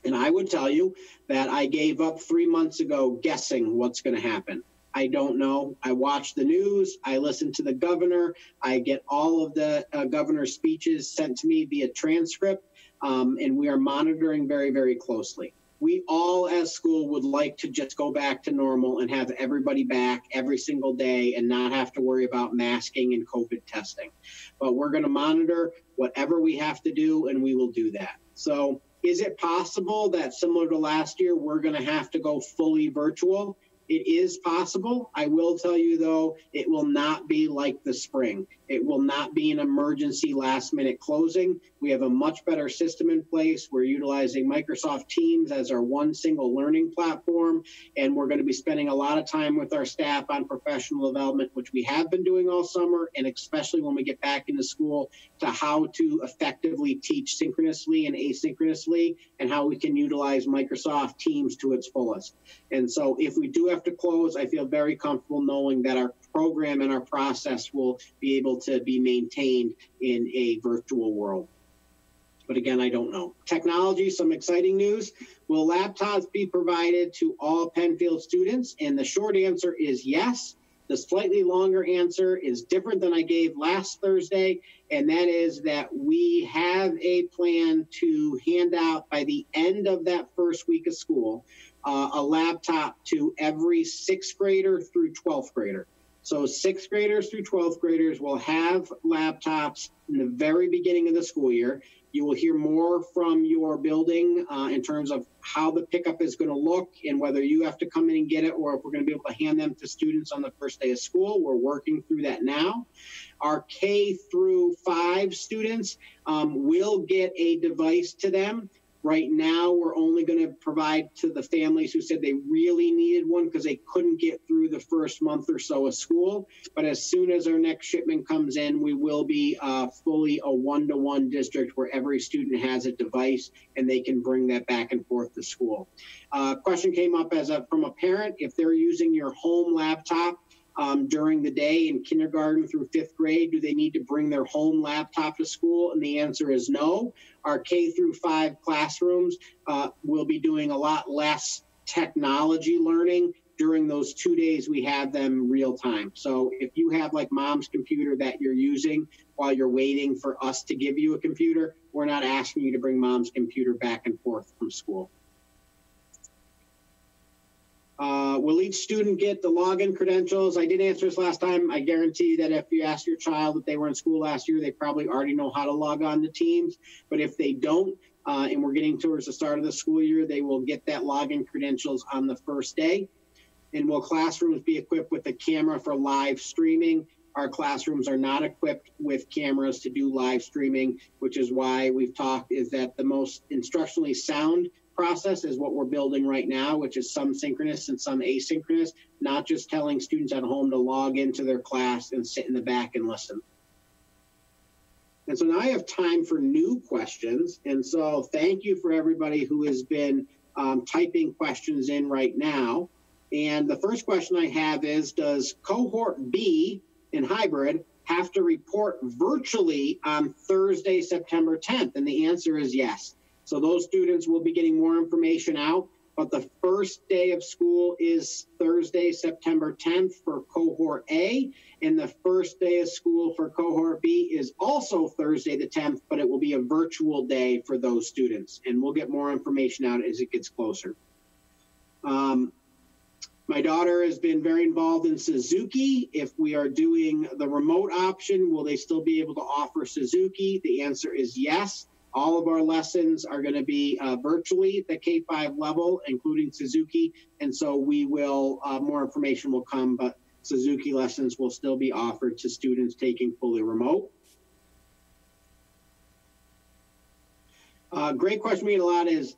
A: And I would tell you that I gave up 3 months ago guessing what's going to happen. I don't know. I watch the news. I listen to the governor. I get all of the governor's speeches sent to me via transcript, and we are monitoring very, very closely. We all as school would like to just go back to normal and have everybody back every single day and not have to worry about masking and COVID testing. But we're going to monitor whatever we have to do, and we will do that. So is it possible that similar to last year, we're going to have to go fully virtual? It is possible. I will tell you, though, it will not be like the spring. It will not be an emergency last-minute closing. We have a much better system in place. We're utilizing Microsoft Teams as our one single learning platform, and we're going to be spending a lot of time with our staff on professional development, which we have been doing all summer, and especially when we get back into school, to how to effectively teach synchronously and asynchronously, and how we can utilize Microsoft Teams to its fullest. And so if we do have to close, I feel very comfortable knowing that our program and our process will be able to be maintained in a virtual world. But again, I don't know. Technology, some exciting news. Will laptops be provided to all Penfield students? And the short answer is yes. The slightly longer answer is different than I gave last Thursday, and that is that we have a plan to hand out by the end of that first week of school a laptop to every 6th grader through 12th grader. So 6th graders through 12th graders will have laptops in the very beginning of the school year. You will hear more from your building in terms of how the pickup is going to look and whether you have to come in and get it or if we're going to be able to hand them to students on the first day of school. We're working through that now. Our K through 5 students will get a device to them. Right now, we're only going to provide to the families who said they really needed one because they couldn't get through the first month or so of school. But as soon as our next shipment comes in, we will be fully a one-to-one district where every student has a device and they can bring that back and forth to school. Question came up from a parent, if they're using your home laptop during the day in kindergarten through 5th grade, do they need to bring their home laptop to school? And the answer is no. Our K through 5 classrooms will be doing a lot less technology learning during those 2 days we have them real time. So if you have like mom's computer that you're using while you're waiting for us to give you a computer, we're not asking you to bring mom's computer back and forth from school. Will each student get the login credentials? I did answer this last time. I guarantee that if you ask your child if they were in school last year, they probably already know how to log on to Teams. But if they don't, and we're getting towards the start of the school year, they will get that login credentials on the first day. And will classrooms be equipped with a camera for live streaming? Our classrooms are not equipped with cameras to do live streaming, which is why we've talked is that the most instructionally sound process is what we're building right now, which is some synchronous and some asynchronous, not just telling students at home to log into their class and sit in the back and listen. And so now I have time for new questions. And so thank you for everybody who has been typing questions in right now. And the first question I have is, does cohort B in hybrid have to report virtually on Thursday, September 10th? And the answer is yes. So those students will be getting more information out, but the first day of school is Thursday, September 10th for cohort A, and the first day of school for cohort B is also Thursday the 10th, but it will be a virtual day for those students, and we'll get more information out as it gets closer. My daughter has been very involved in Suzuki. If we are doing the remote option, will they still be able to offer Suzuki? The answer is yes. All of our lessons are going to be virtually at the K-5 level, including Suzuki. And so we will, more information will come, but Suzuki lessons will still be offered to students taking fully remote. Great question we get a lot is,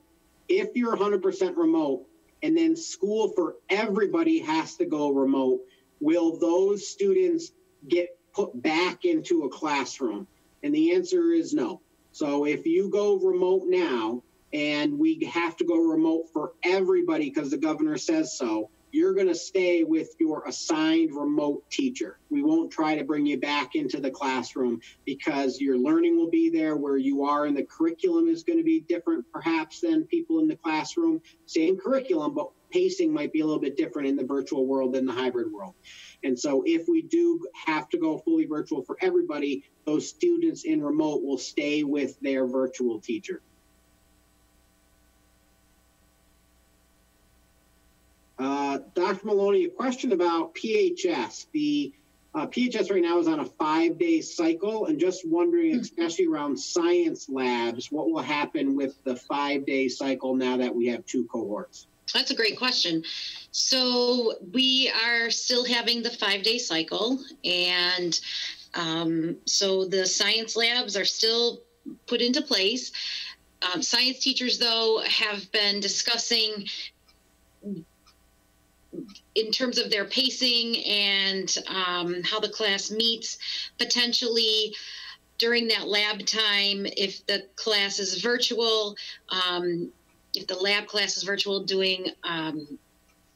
A: if you're 100% remote and then school for everybody has to go remote, will those students get put back into a classroom? And the answer is no. So if you go remote now and we have to go remote for everybody because the governor says so, you're going to stay with your assigned remote teacher. We won't try to bring you back into the classroom because your learning will be there. Where you are in the curriculum is going to be different perhaps than people in the classroom. Same curriculum, but pacing might be a little bit different in the virtual world than the hybrid world. And so if we do have to go fully virtual for everybody, those students in remote will stay with their virtual teacher. Dr. Maloney, a question about PHS. The PHS right now is on a 5-day cycle, and just wondering, especially around science labs, what will happen with the 5-day cycle now that we have 2 cohorts?
G: That's a great question. So we are still having the 5-day cycle, and so the science labs are still put into place. Science teachers, though, have been discussing in terms of their pacing and how the class meets, potentially during that lab time, if the class is virtual, if the lab class is virtual, doing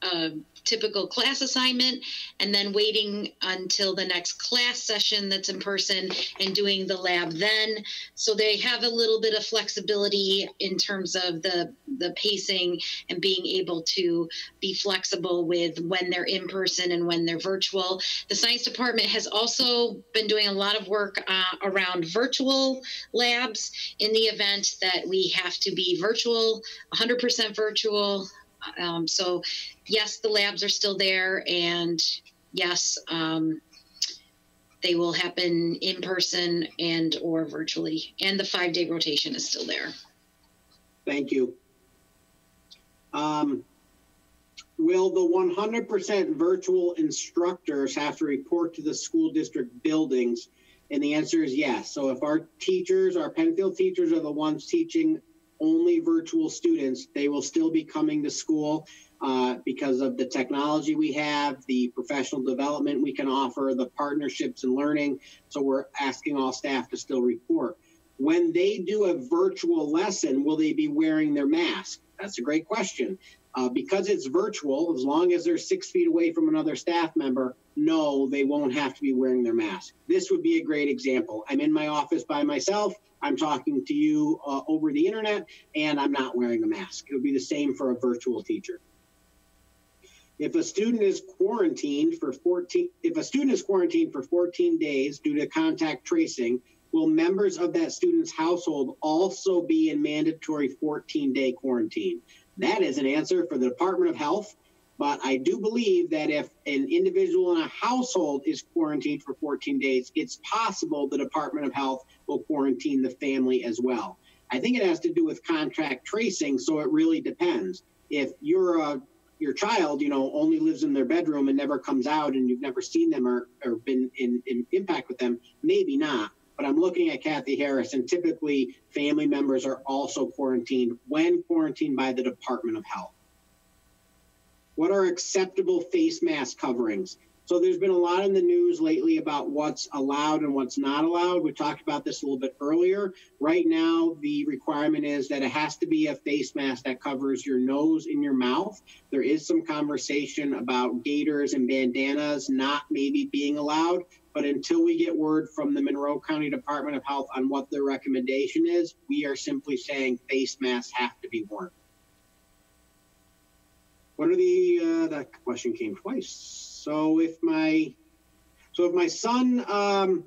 G: a typical class assignment and then waiting until the next class session that's in person and doing the lab then. So they have a little bit of flexibility in terms of the pacing and being able to be flexible with when they're in person and when they're virtual. The science department has also been doing a lot of work around virtual labs in the event that we have to be virtual, 100% virtual. So yes, the labs are still there, and yes, they will happen in person and or virtually, and the 5-day rotation is still there.
A: Thank you. Will the 100% virtual instructors have to report to the school district buildings? And the answer is yes. So if our teachers, our Penfield teachers, are the ones teaching only virtual students, they will still be coming to school because of the technology we have, the professional development we can offer, the partnerships and learning. So we're asking all staff to still report. When they do a virtual lesson, will they be wearing their mask? That's a great question. Because it's virtual, as long as they're 6 feet away from another staff member, no, they won't have to be wearing their mask. This would be a great example. I'm in my office by myself. I'm talking to you over the internet, and I'm not wearing a mask. It would be the same for a virtual teacher. If a student is quarantined for 14 days due to contact tracing, will members of that student's household also be in mandatory 14-day quarantine? That is an answer for the Department of Health, but I do believe that if an individual in a household is quarantined for 14 days, it's possible the Department of Health will quarantine the family as well. I think it has to do with contact tracing, so it really depends. If your child, only lives in their bedroom and never comes out, and you've never seen them or been in impact with them, maybe not. But I'm looking at Kathy Harris, and typically family members are also quarantined when quarantined by the Department of Health. What are acceptable face mask coverings? So there's been a lot in the news lately about what's allowed and what's not allowed. We talked about this a little bit earlier. Right now, the requirement is that it has to be a face mask that covers your nose and your mouth. There is some conversation about gaiters and bandanas not maybe being allowed, but until we get word from the Monroe County Department of Health on what their recommendation is, we are simply saying face masks have to be worn. What are that question came twice. So if my son had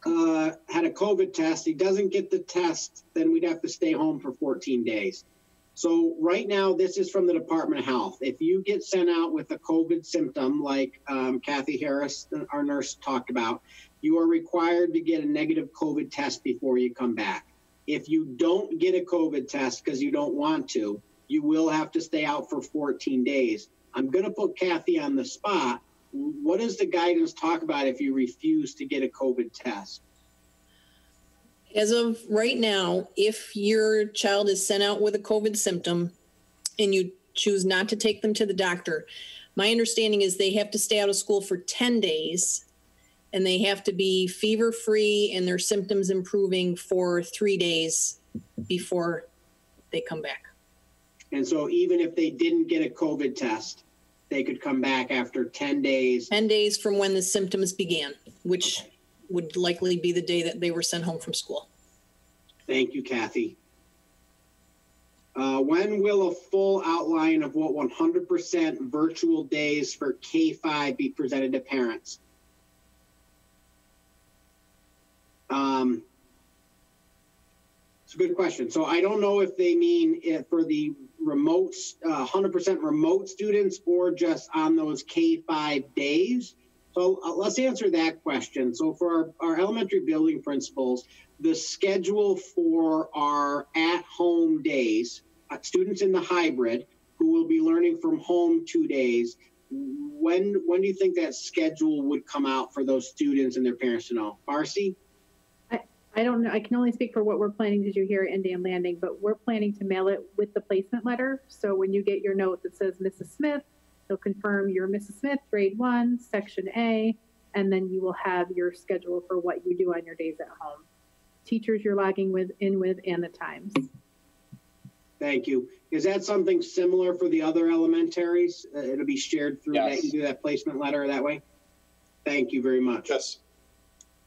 A: a COVID test, he doesn't get the test, then we'd have to stay home for 14 days. So right now, this is from the Department of Health. If you get sent out with a COVID symptom, like Kathy Harris, our nurse, talked about, you are required to get a negative COVID test before you come back. If you don't get a COVID test because you don't want to, you will have to stay out for 14 days. I'm going to put Kathy on the spot. What does the guidance talk about if you refuse to get a COVID test?
B: As of right now, if your child is sent out with a COVID symptom and you choose not to take them to the doctor, my understanding is they have to stay out of school for 10 days and they have to be fever-free and their symptoms improving for 3 days before they come back.
A: And so even if they didn't get a COVID test, they could come back after 10 days.
B: 10 days from when the symptoms began, which would likely be the day that they were sent home from school.
A: Thank you, Kathy. When will a full outline of what 100% virtual days for K-5 be presented to parents? It's a good question. So I don't know if they mean for the remote, 100% remote students or just on those K-5 days. So let's answer that question. So for our elementary building principals, the schedule for our at-home days, students in the hybrid who will be learning from home 2 days, when do you think that schedule would come out for those students and their parents to know? Marcy?
D: I don't know. I can only speak for what we're planning to do here at Indian Landing, but we're planning to mail it with the placement letter. So when you get your note that says Mrs. Smith, they'll confirm you're Mrs. Smith, grade 1, section A, and then you will have your schedule for what you do on your days at home. Teachers you're logging in with, and the times.
A: Thank you. Is that something similar for the other elementaries? It'll be shared through that, you do that placement letter that way? Thank you very much.
E: Yes.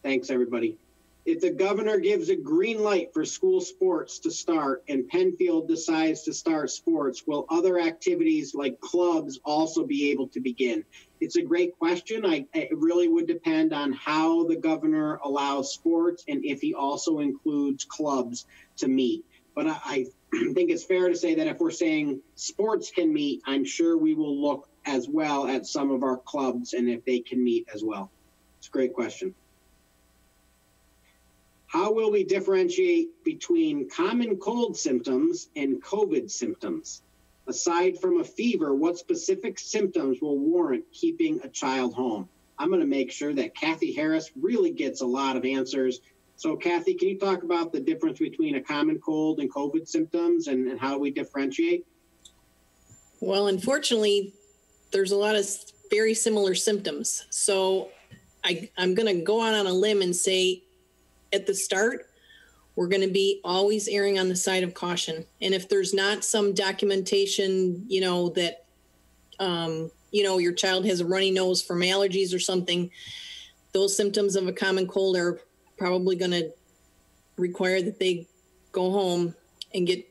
A: Thanks, everybody. If the governor gives a green light for school sports to start and Penfield decides to start sports, will other activities like clubs also be able to begin? It's a great question. It really would depend on how the governor allows sports and if he also includes clubs to meet. But I think it's fair to say that if we're saying sports can meet, I'm sure we will look as well at some of our clubs and if they can meet as well. It's a great question. How will we differentiate between common cold symptoms and COVID symptoms? Aside from a fever, what specific symptoms will warrant keeping a child home? I'm going to make sure that Kathy Harris really gets a lot of answers. So Kathy, can you talk about the difference between a common cold and COVID symptoms and how we differentiate?
B: Well, unfortunately, there's a lot of very similar symptoms. So I'm going to go out on a limb and say at the start, we're going to be always erring on the side of caution. And if there's not some documentation, that, your child has a runny nose from allergies or something, those symptoms of a common cold are probably going to require that they go home and get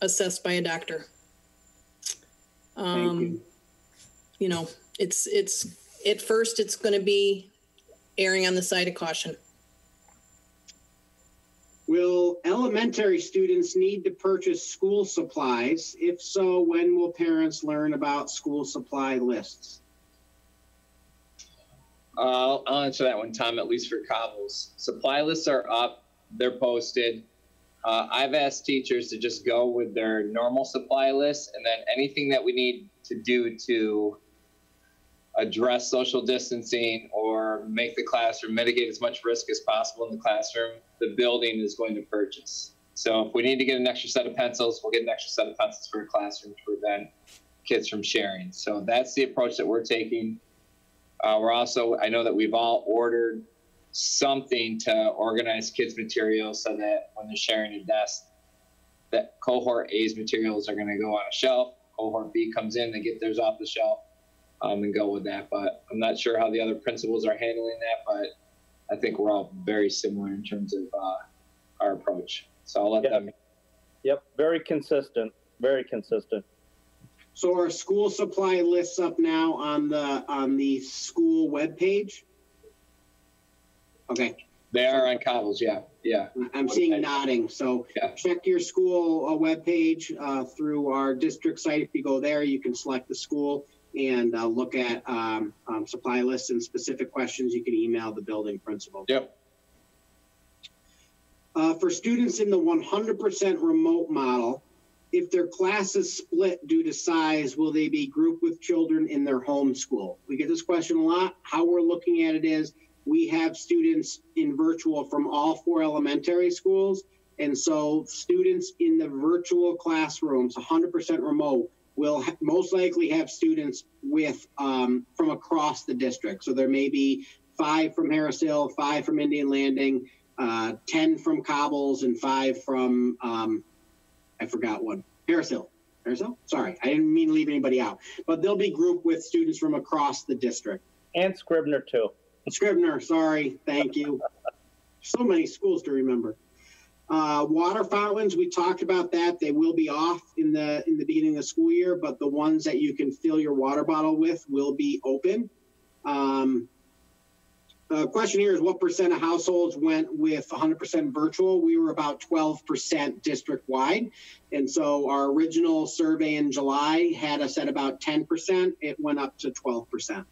B: assessed by a doctor.
A: Thank you.
B: It's at first it's going to be erring on the side of caution.
A: Will elementary students need to purchase school supplies? If so, when will parents learn about school supply lists?
C: I'll answer that one, Tom, at least for Cobbles. Supply lists are up. They're posted. I've asked teachers to just go with their normal supply list, and then anything that we need to do to address social distancing or make the classroom mitigate as much risk as possible in the classroom, the building is going to purchase. So if we need to get an extra set of pencils, we'll get an extra set of pencils for a classroom to prevent kids from sharing. So that's the approach that we're taking. I know that we've all ordered something to organize kids' materials so that when they're sharing a desk, that cohort A's materials are going to go on a shelf. Cohort B comes in, they get theirs off the shelf and go with that. But I'm not sure how the other principals are handling that, but I think we're all very similar in terms of our approach. So I'll let them.
H: Yep, very consistent, very consistent.
A: So are school supply lists up now on the school webpage? Okay.
C: They are on Cobbles, yeah.
A: I'm seeing nodding. So check your school webpage through our district site. If you go there, you can select the school and look at supply lists and specific questions. You can email the building principal.
C: Yep.
A: For students in the 100% remote model, if their class is split due to size, will they be grouped with children in their home school? We get this question a lot. How we're looking at it is we have students in virtual from all 4 elementary schools. And so students in the virtual classrooms, 100% remote, will most likely have students with from across the district. So there may be 5 from Harris Hill, 5 from Indian Landing, 10 from Cobbles, and 5 from, I forgot one, Harris Hill. Sorry, I didn't mean to leave anybody out. But they'll be grouped with students from across the district.
H: And Scribner too.
A: Scribner, sorry, thank you. So many schools to remember. Water fountains, we talked about that. They will be off in the beginning of the school year, but the ones that you can fill your water bottle with will be open. The question here is what percent of households went with 100% virtual? We were about 12% district-wide. And so our original survey in July had us at about 10%. It went up to 12%.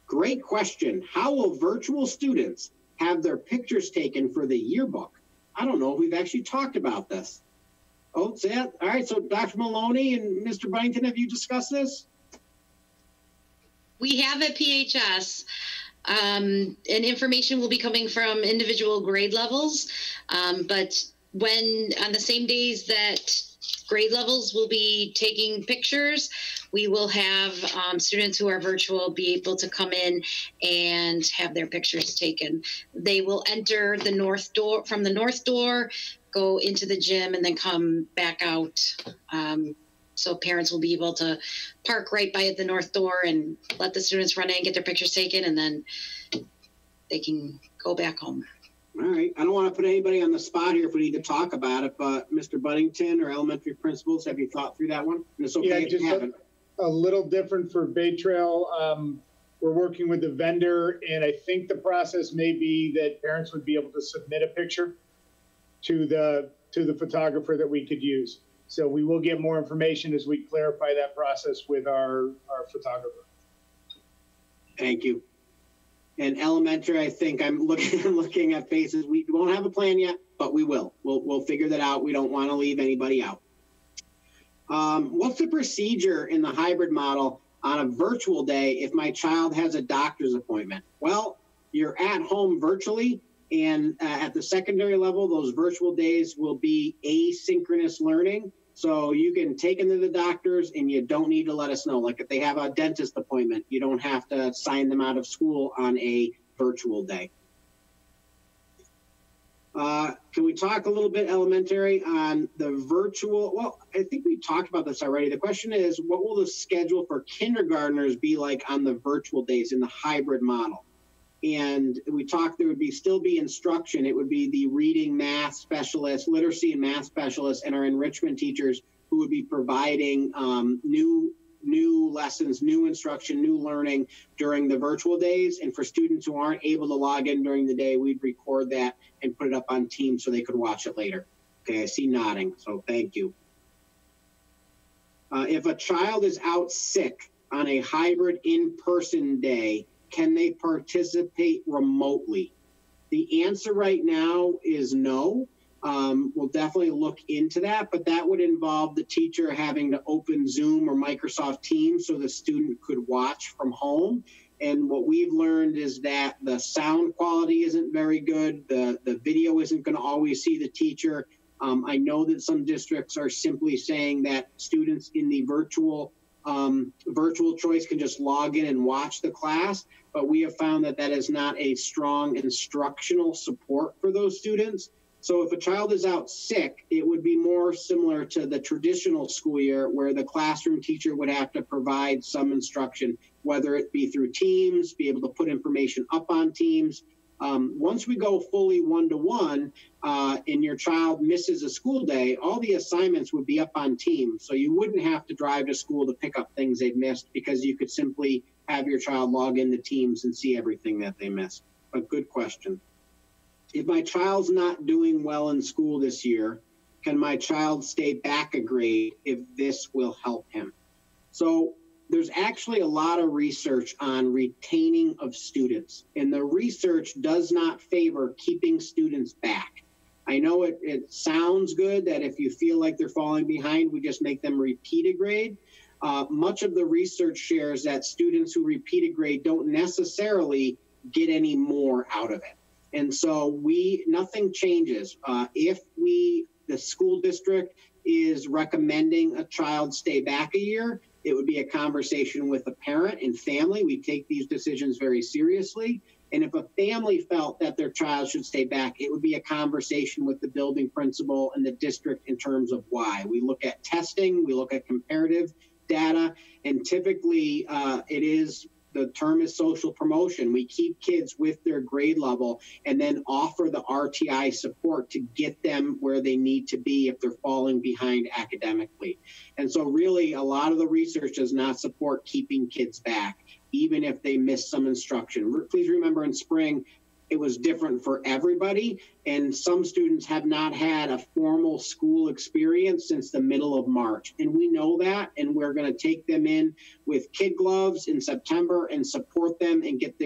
A: Great question. How will virtual students have their pictures taken for the yearbook? I don't know if we've actually talked about this. Oh, it's it? All right, so Dr. Maloney and Mr. Byington, have you discussed this?
G: We have at PHS, and information will be coming from individual grade levels, but when on the same days that grade levels will be taking pictures, we will have students who are virtual be able to come in and have their pictures taken. They will enter the north door, from the north door, go into the gym, and then come back out. So parents will be able to park right by the north door and let the students run in, get their pictures taken, and then they can go back home.
A: All right. I don't want to put anybody on the spot here if we need to talk about it, but Mr. Buddington or elementary principals, have you thought through that one? And it's okay if you haven't.
F: A little different for Bay Trail. We're working with the vendor, and I think the process may be that parents would be able to submit a picture to the photographer that we could use. So we will get more information as we clarify that process with our photographer.
A: Thank you. And elementary, I think I'm looking at faces. We won't have a plan yet, but we will. We'll figure that out. We don't want to leave anybody out. What's the procedure in the hybrid model on a virtual day if my child has a doctor's appointment? Well, you're at home virtually, and at the secondary level, those virtual days will be asynchronous learning. So you can take them to the doctors and you don't need to let us know. Like if they have a dentist appointment, you don't have to sign them out of school on a virtual day. Can we talk a little bit elementary on the virtual? Well, I think we talked about this already. The question is, what will the schedule for kindergartners be like on the virtual days in the hybrid model? And we talked, there would still be instruction. It would be the reading math specialists, literacy and math specialists, and our enrichment teachers who would be providing new lessons, new instruction, new learning during the virtual days. And for students who aren't able to log in during the day, we'd record that and put it up on Teams so they could watch it later. Okay, I see nodding, so thank you. If a child is out sick on a hybrid in-person day, can they participate remotely? The answer right now is no. We'll definitely look into that, but that would involve the teacher having to open Zoom or Microsoft Teams so the student could watch from home. And what we've learned is that the sound quality isn't very good. The video isn't going to always see the teacher. I know that some districts are simply saying that students in the virtual choice can just log in and watch the class, but we have found that that is not a strong instructional support for those students. So if a child is out sick, it would be more similar to the traditional school year where the classroom teacher would have to provide some instruction, whether it be through Teams, be able to put information up on Teams. Once we go fully one-to-one and your child misses a school day, all the assignments would be up on Teams. So you wouldn't have to drive to school to pick up things they've missed because you could simply have your child log into Teams and see everything that they missed. But good question. If my child's not doing well in school this year, can my child stay back a grade if this will help him? So there's actually a lot of research on retaining of students, and the research does not favor keeping students back. I know it sounds good that if you feel like they're falling behind, we just make them repeat a grade. Much of the research shares that students who repeat a grade don't necessarily get any more out of it. And so nothing changes. If the school district is recommending a child stay back a year, it would be a conversation with the parent and family. We take these decisions very seriously. And if a family felt that their child should stay back, it would be a conversation with the building principal and the district in terms of why. We look at testing, we look at comparative data, and typically the term is social promotion. We keep kids with their grade level and then offer the RTI support to get them where they need to be if they're falling behind academically. And so really a lot of the research does not support keeping kids back, even if they miss some instruction. Please remember in spring, it was different for everybody, and some students have not had a formal school experience since the middle of March. And we know that, and we're going to take them in with kid gloves in September and support them and get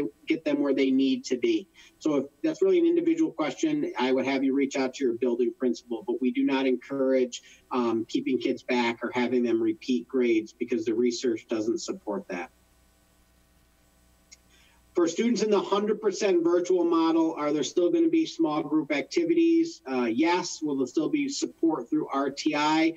A: them where they need to be. So if that's really an individual question, I would have you reach out to your building principal, but we do not encourage keeping kids back or having them repeat grades because the research doesn't support that. For students in the 100% virtual model, are there still going to be small group activities? Yes. Will there still be support through RTI?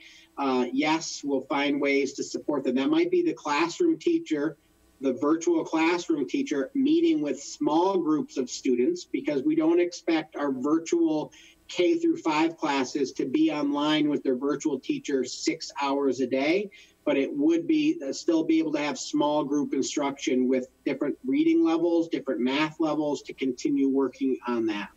A: Yes, we'll find ways to support them. That might be the classroom teacher, the virtual classroom teacher meeting with small groups of students, because we don't expect our virtual K through 5 classes to be online with their virtual teacher 6 hours a day. But it would be still be able to have small group instruction with different reading levels, different math levels to continue working on that.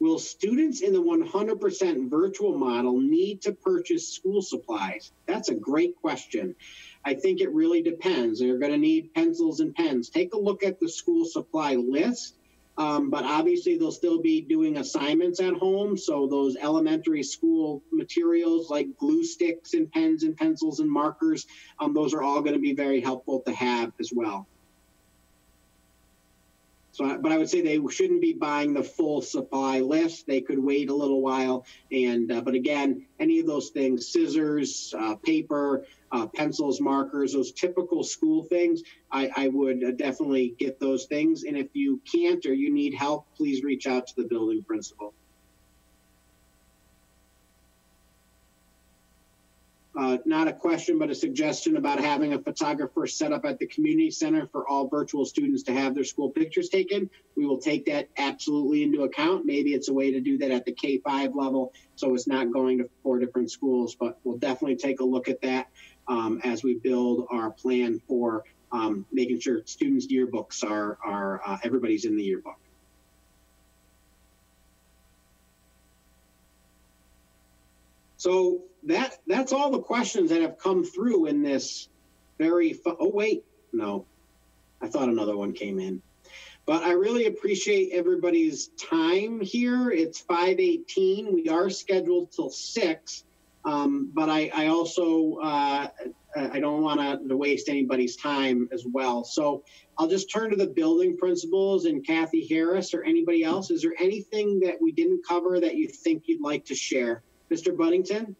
A: Will students in the 100% virtual model need to purchase school supplies? That's a great question. I think it really depends. They're going to need pencils and pens. Take a look at the school supply list. But obviously they'll still be doing assignments at home. So those elementary school materials like glue sticks and pens and pencils and markers, those are all going to be very helpful to have as well. So, but I would say they shouldn't be buying the full supply list. They could wait a little while. And but again, any of those things, scissors, paper, pencils, markers, those typical school things, I would definitely get those things. And if you can't or you need help, please reach out to the building principal. Not a question, but a suggestion about having a photographer set up at the community center for all virtual students to have their school pictures taken. We will take that absolutely into account. Maybe it's a way to do that at the K-5 level, so it's not going to 4 different schools, but we'll definitely take a look at that as we build our plan for making sure students' yearbooks are everybody's in the yearbook. So that's all the questions that have come through in this very, oh wait, no, I thought another one came in. But I really appreciate everybody's time here. It's 5:18. We are scheduled till 6, but I also, I don't want to waste anybody's time as well. So I'll just turn to the building principals and Kathy Harris or anybody else. Is there anything that we didn't cover that you think you'd like to share? Mr. Buddington?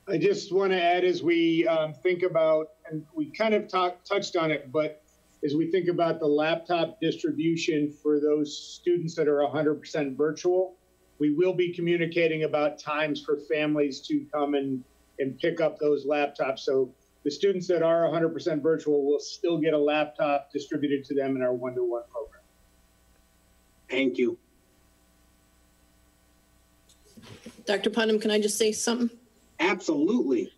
F: I just want to add, as we think about, and we kind of touched on it, but as we think about the laptop distribution for those students that are 100% virtual, we will be communicating about times for families to come and pick up those laptops. So the students that are 100% virtual will still get a laptop distributed to them in our one-to-one program.
A: Thank you.
B: Dr. Putnam, can I just say something?
A: Absolutely.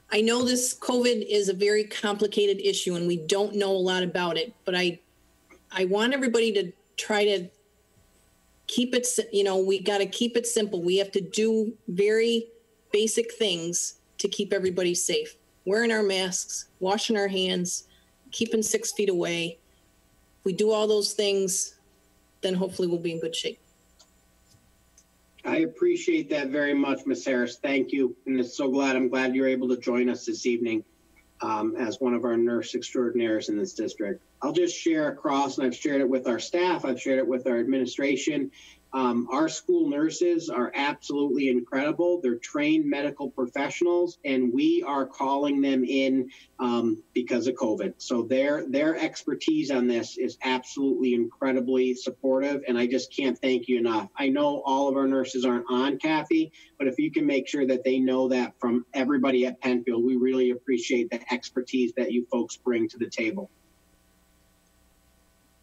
B: I know this COVID is a very complicated issue and we don't know a lot about it, but I want everybody to try to keep it, we got to keep it simple. We have to do very basic things to keep everybody safe. Wearing our masks, washing our hands, keeping 6 feet away. If we do all those things, then hopefully we'll be in good shape.
A: I appreciate that very much, Ms. Harris. Thank you. And I'm glad you're able to join us this evening as one of our nurse extraordinaires in this district. I'll just share across, and I've shared it with our staff, I've shared it with our administration. Our school nurses are absolutely incredible. They're trained medical professionals, and we are calling them in because of COVID. So their expertise on this is absolutely incredibly supportive, and I just can't thank you enough. I know all of our nurses aren't on, Kathy, but if you can make sure that they know that from everybody at Penfield, we really appreciate the expertise that you folks bring to the table.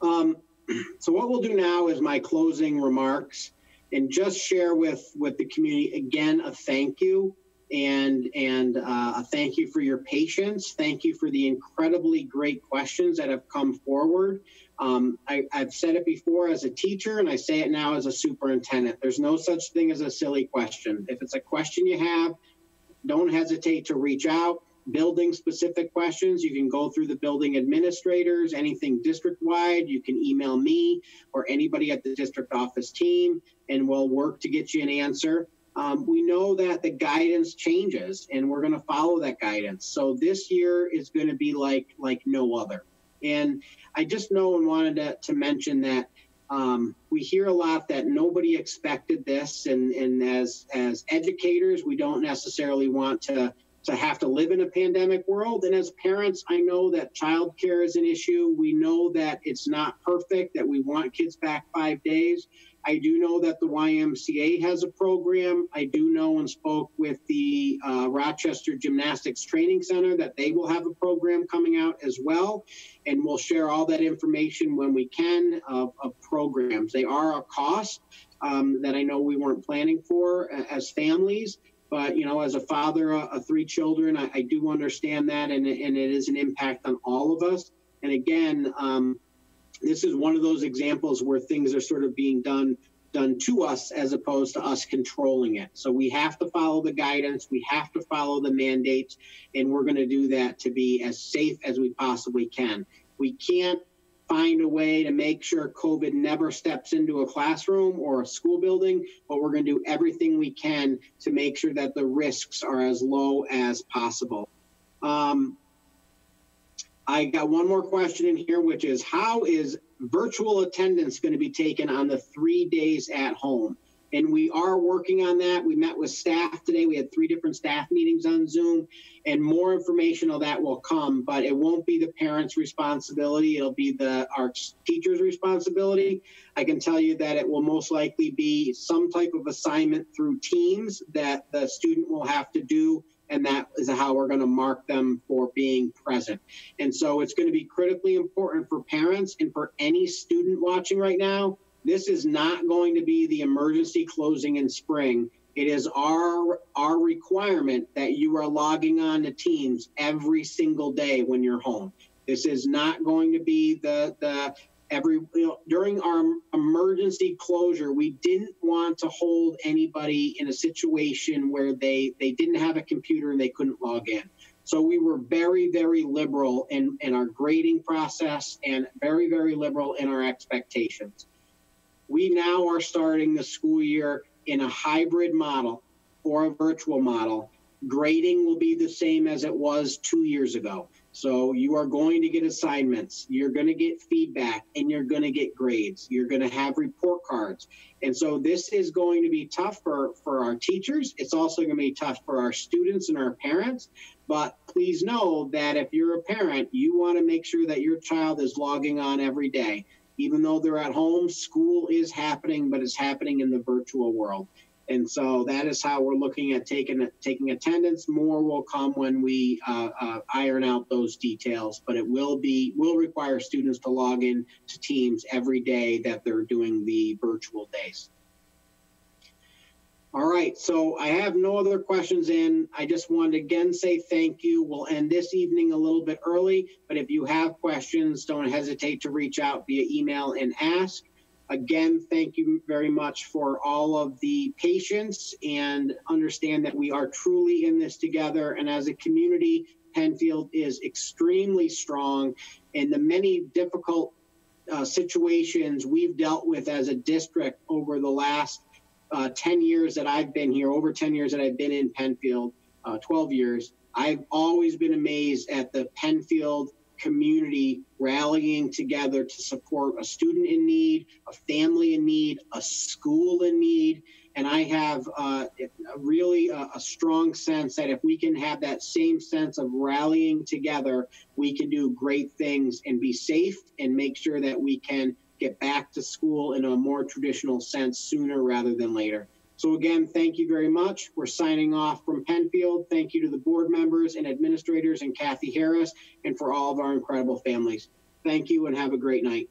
A: So what we'll do now is my closing remarks and just share with the community, again, a thank you and a thank you for your patience. Thank you for the incredibly great questions that have come forward. I've said it before as a teacher, and I say it now as a superintendent. There's no such thing as a silly question. If it's a question you have, don't hesitate to reach out. Building specific questions, you can go through the building administrators. Anything district-wide, you can email me or anybody at the district office team, and we'll work to get you an answer. We know that the guidance changes, and we're going to follow that guidance. So this year is going to be like no other. And I just know and wanted to mention that we hear a lot that nobody expected this, and as educators, we don't necessarily want to have to live in a pandemic world. And as parents, I know that childcare is an issue. We know that it's not perfect, that we want kids back 5 days. I do know that the YMCA has a program. I do know and spoke with the Rochester Gymnastics Training Center that they will have a program coming out as well. And we'll share all that information when we can of programs. They are a cost that I know we weren't planning for as families. But, you know, as a father of 3 children, I do understand that, and it is an impact on all of us. And again, this is one of those examples where things are sort of being done to us as opposed to us controlling it. So we have to follow the guidance, we have to follow the mandates, and we're going to do that to be as safe as we possibly can. We can't find a way to make sure COVID never steps into a classroom or a school building, but we're going to do everything we can to make sure that the risks are as low as possible. I got one more question in here, which is, how is virtual attendance going to be taken on the 3 days at home? And we are working on that. We met with staff today. We had 3 different staff meetings on Zoom, and more information on that will come, but it won't be the parents' responsibility. It'll be our teachers' responsibility. I can tell you that it will most likely be some type of assignment through Teams that the student will have to do, and that is how we're going to mark them for being present. And so it's going to be critically important for parents and for any student watching right now. This is not going to be the emergency closing in spring. It is our requirement that you are logging on to Teams every single day when you're home. This is not going to be during our emergency closure, we didn't want to hold anybody in a situation where they didn't have a computer and they couldn't log in. So we were very, very liberal in our grading process and very, very liberal in our expectations. We now are starting the school year in a hybrid model or a virtual model. Grading will be the same as it was 2 years ago. So you are going to get assignments, you're going to get feedback, and you're going to get grades. You're going to have report cards. And so this is going to be tough for our teachers. It's also going to be tough for our students and our parents. But please know that if you're a parent, you want to make sure that your child is logging on every day. Even though they're at home, school is happening, but it's happening in the virtual world. And so that is how we're looking at taking attendance. More will come when we iron out those details, but it will require students to log in to Teams every day that they're doing the virtual days. All right, so I have no other questions in. I just wanted to again say thank you. We'll end this evening a little bit early, but if you have questions, don't hesitate to reach out via email and ask. Again, thank you very much for all of the patience, and understand that we are truly in this together. And as a community, Penfield is extremely strong, and the many difficult situations we've dealt with as a district over the last 10 years that I've been here, over 10 years that I've been in Penfield, 12 years, I've always been amazed at the Penfield community rallying together to support a student in need, a family in need, a school in need. And I have really a strong sense that if we can have that same sense of rallying together, we can do great things and be safe and make sure that we can get back to school in a more traditional sense sooner rather than later. So again, thank you very much. We're signing off from Penfield. Thank you to the board members and administrators and Kathy Harris, and for all of our incredible families. Thank you and have a great night.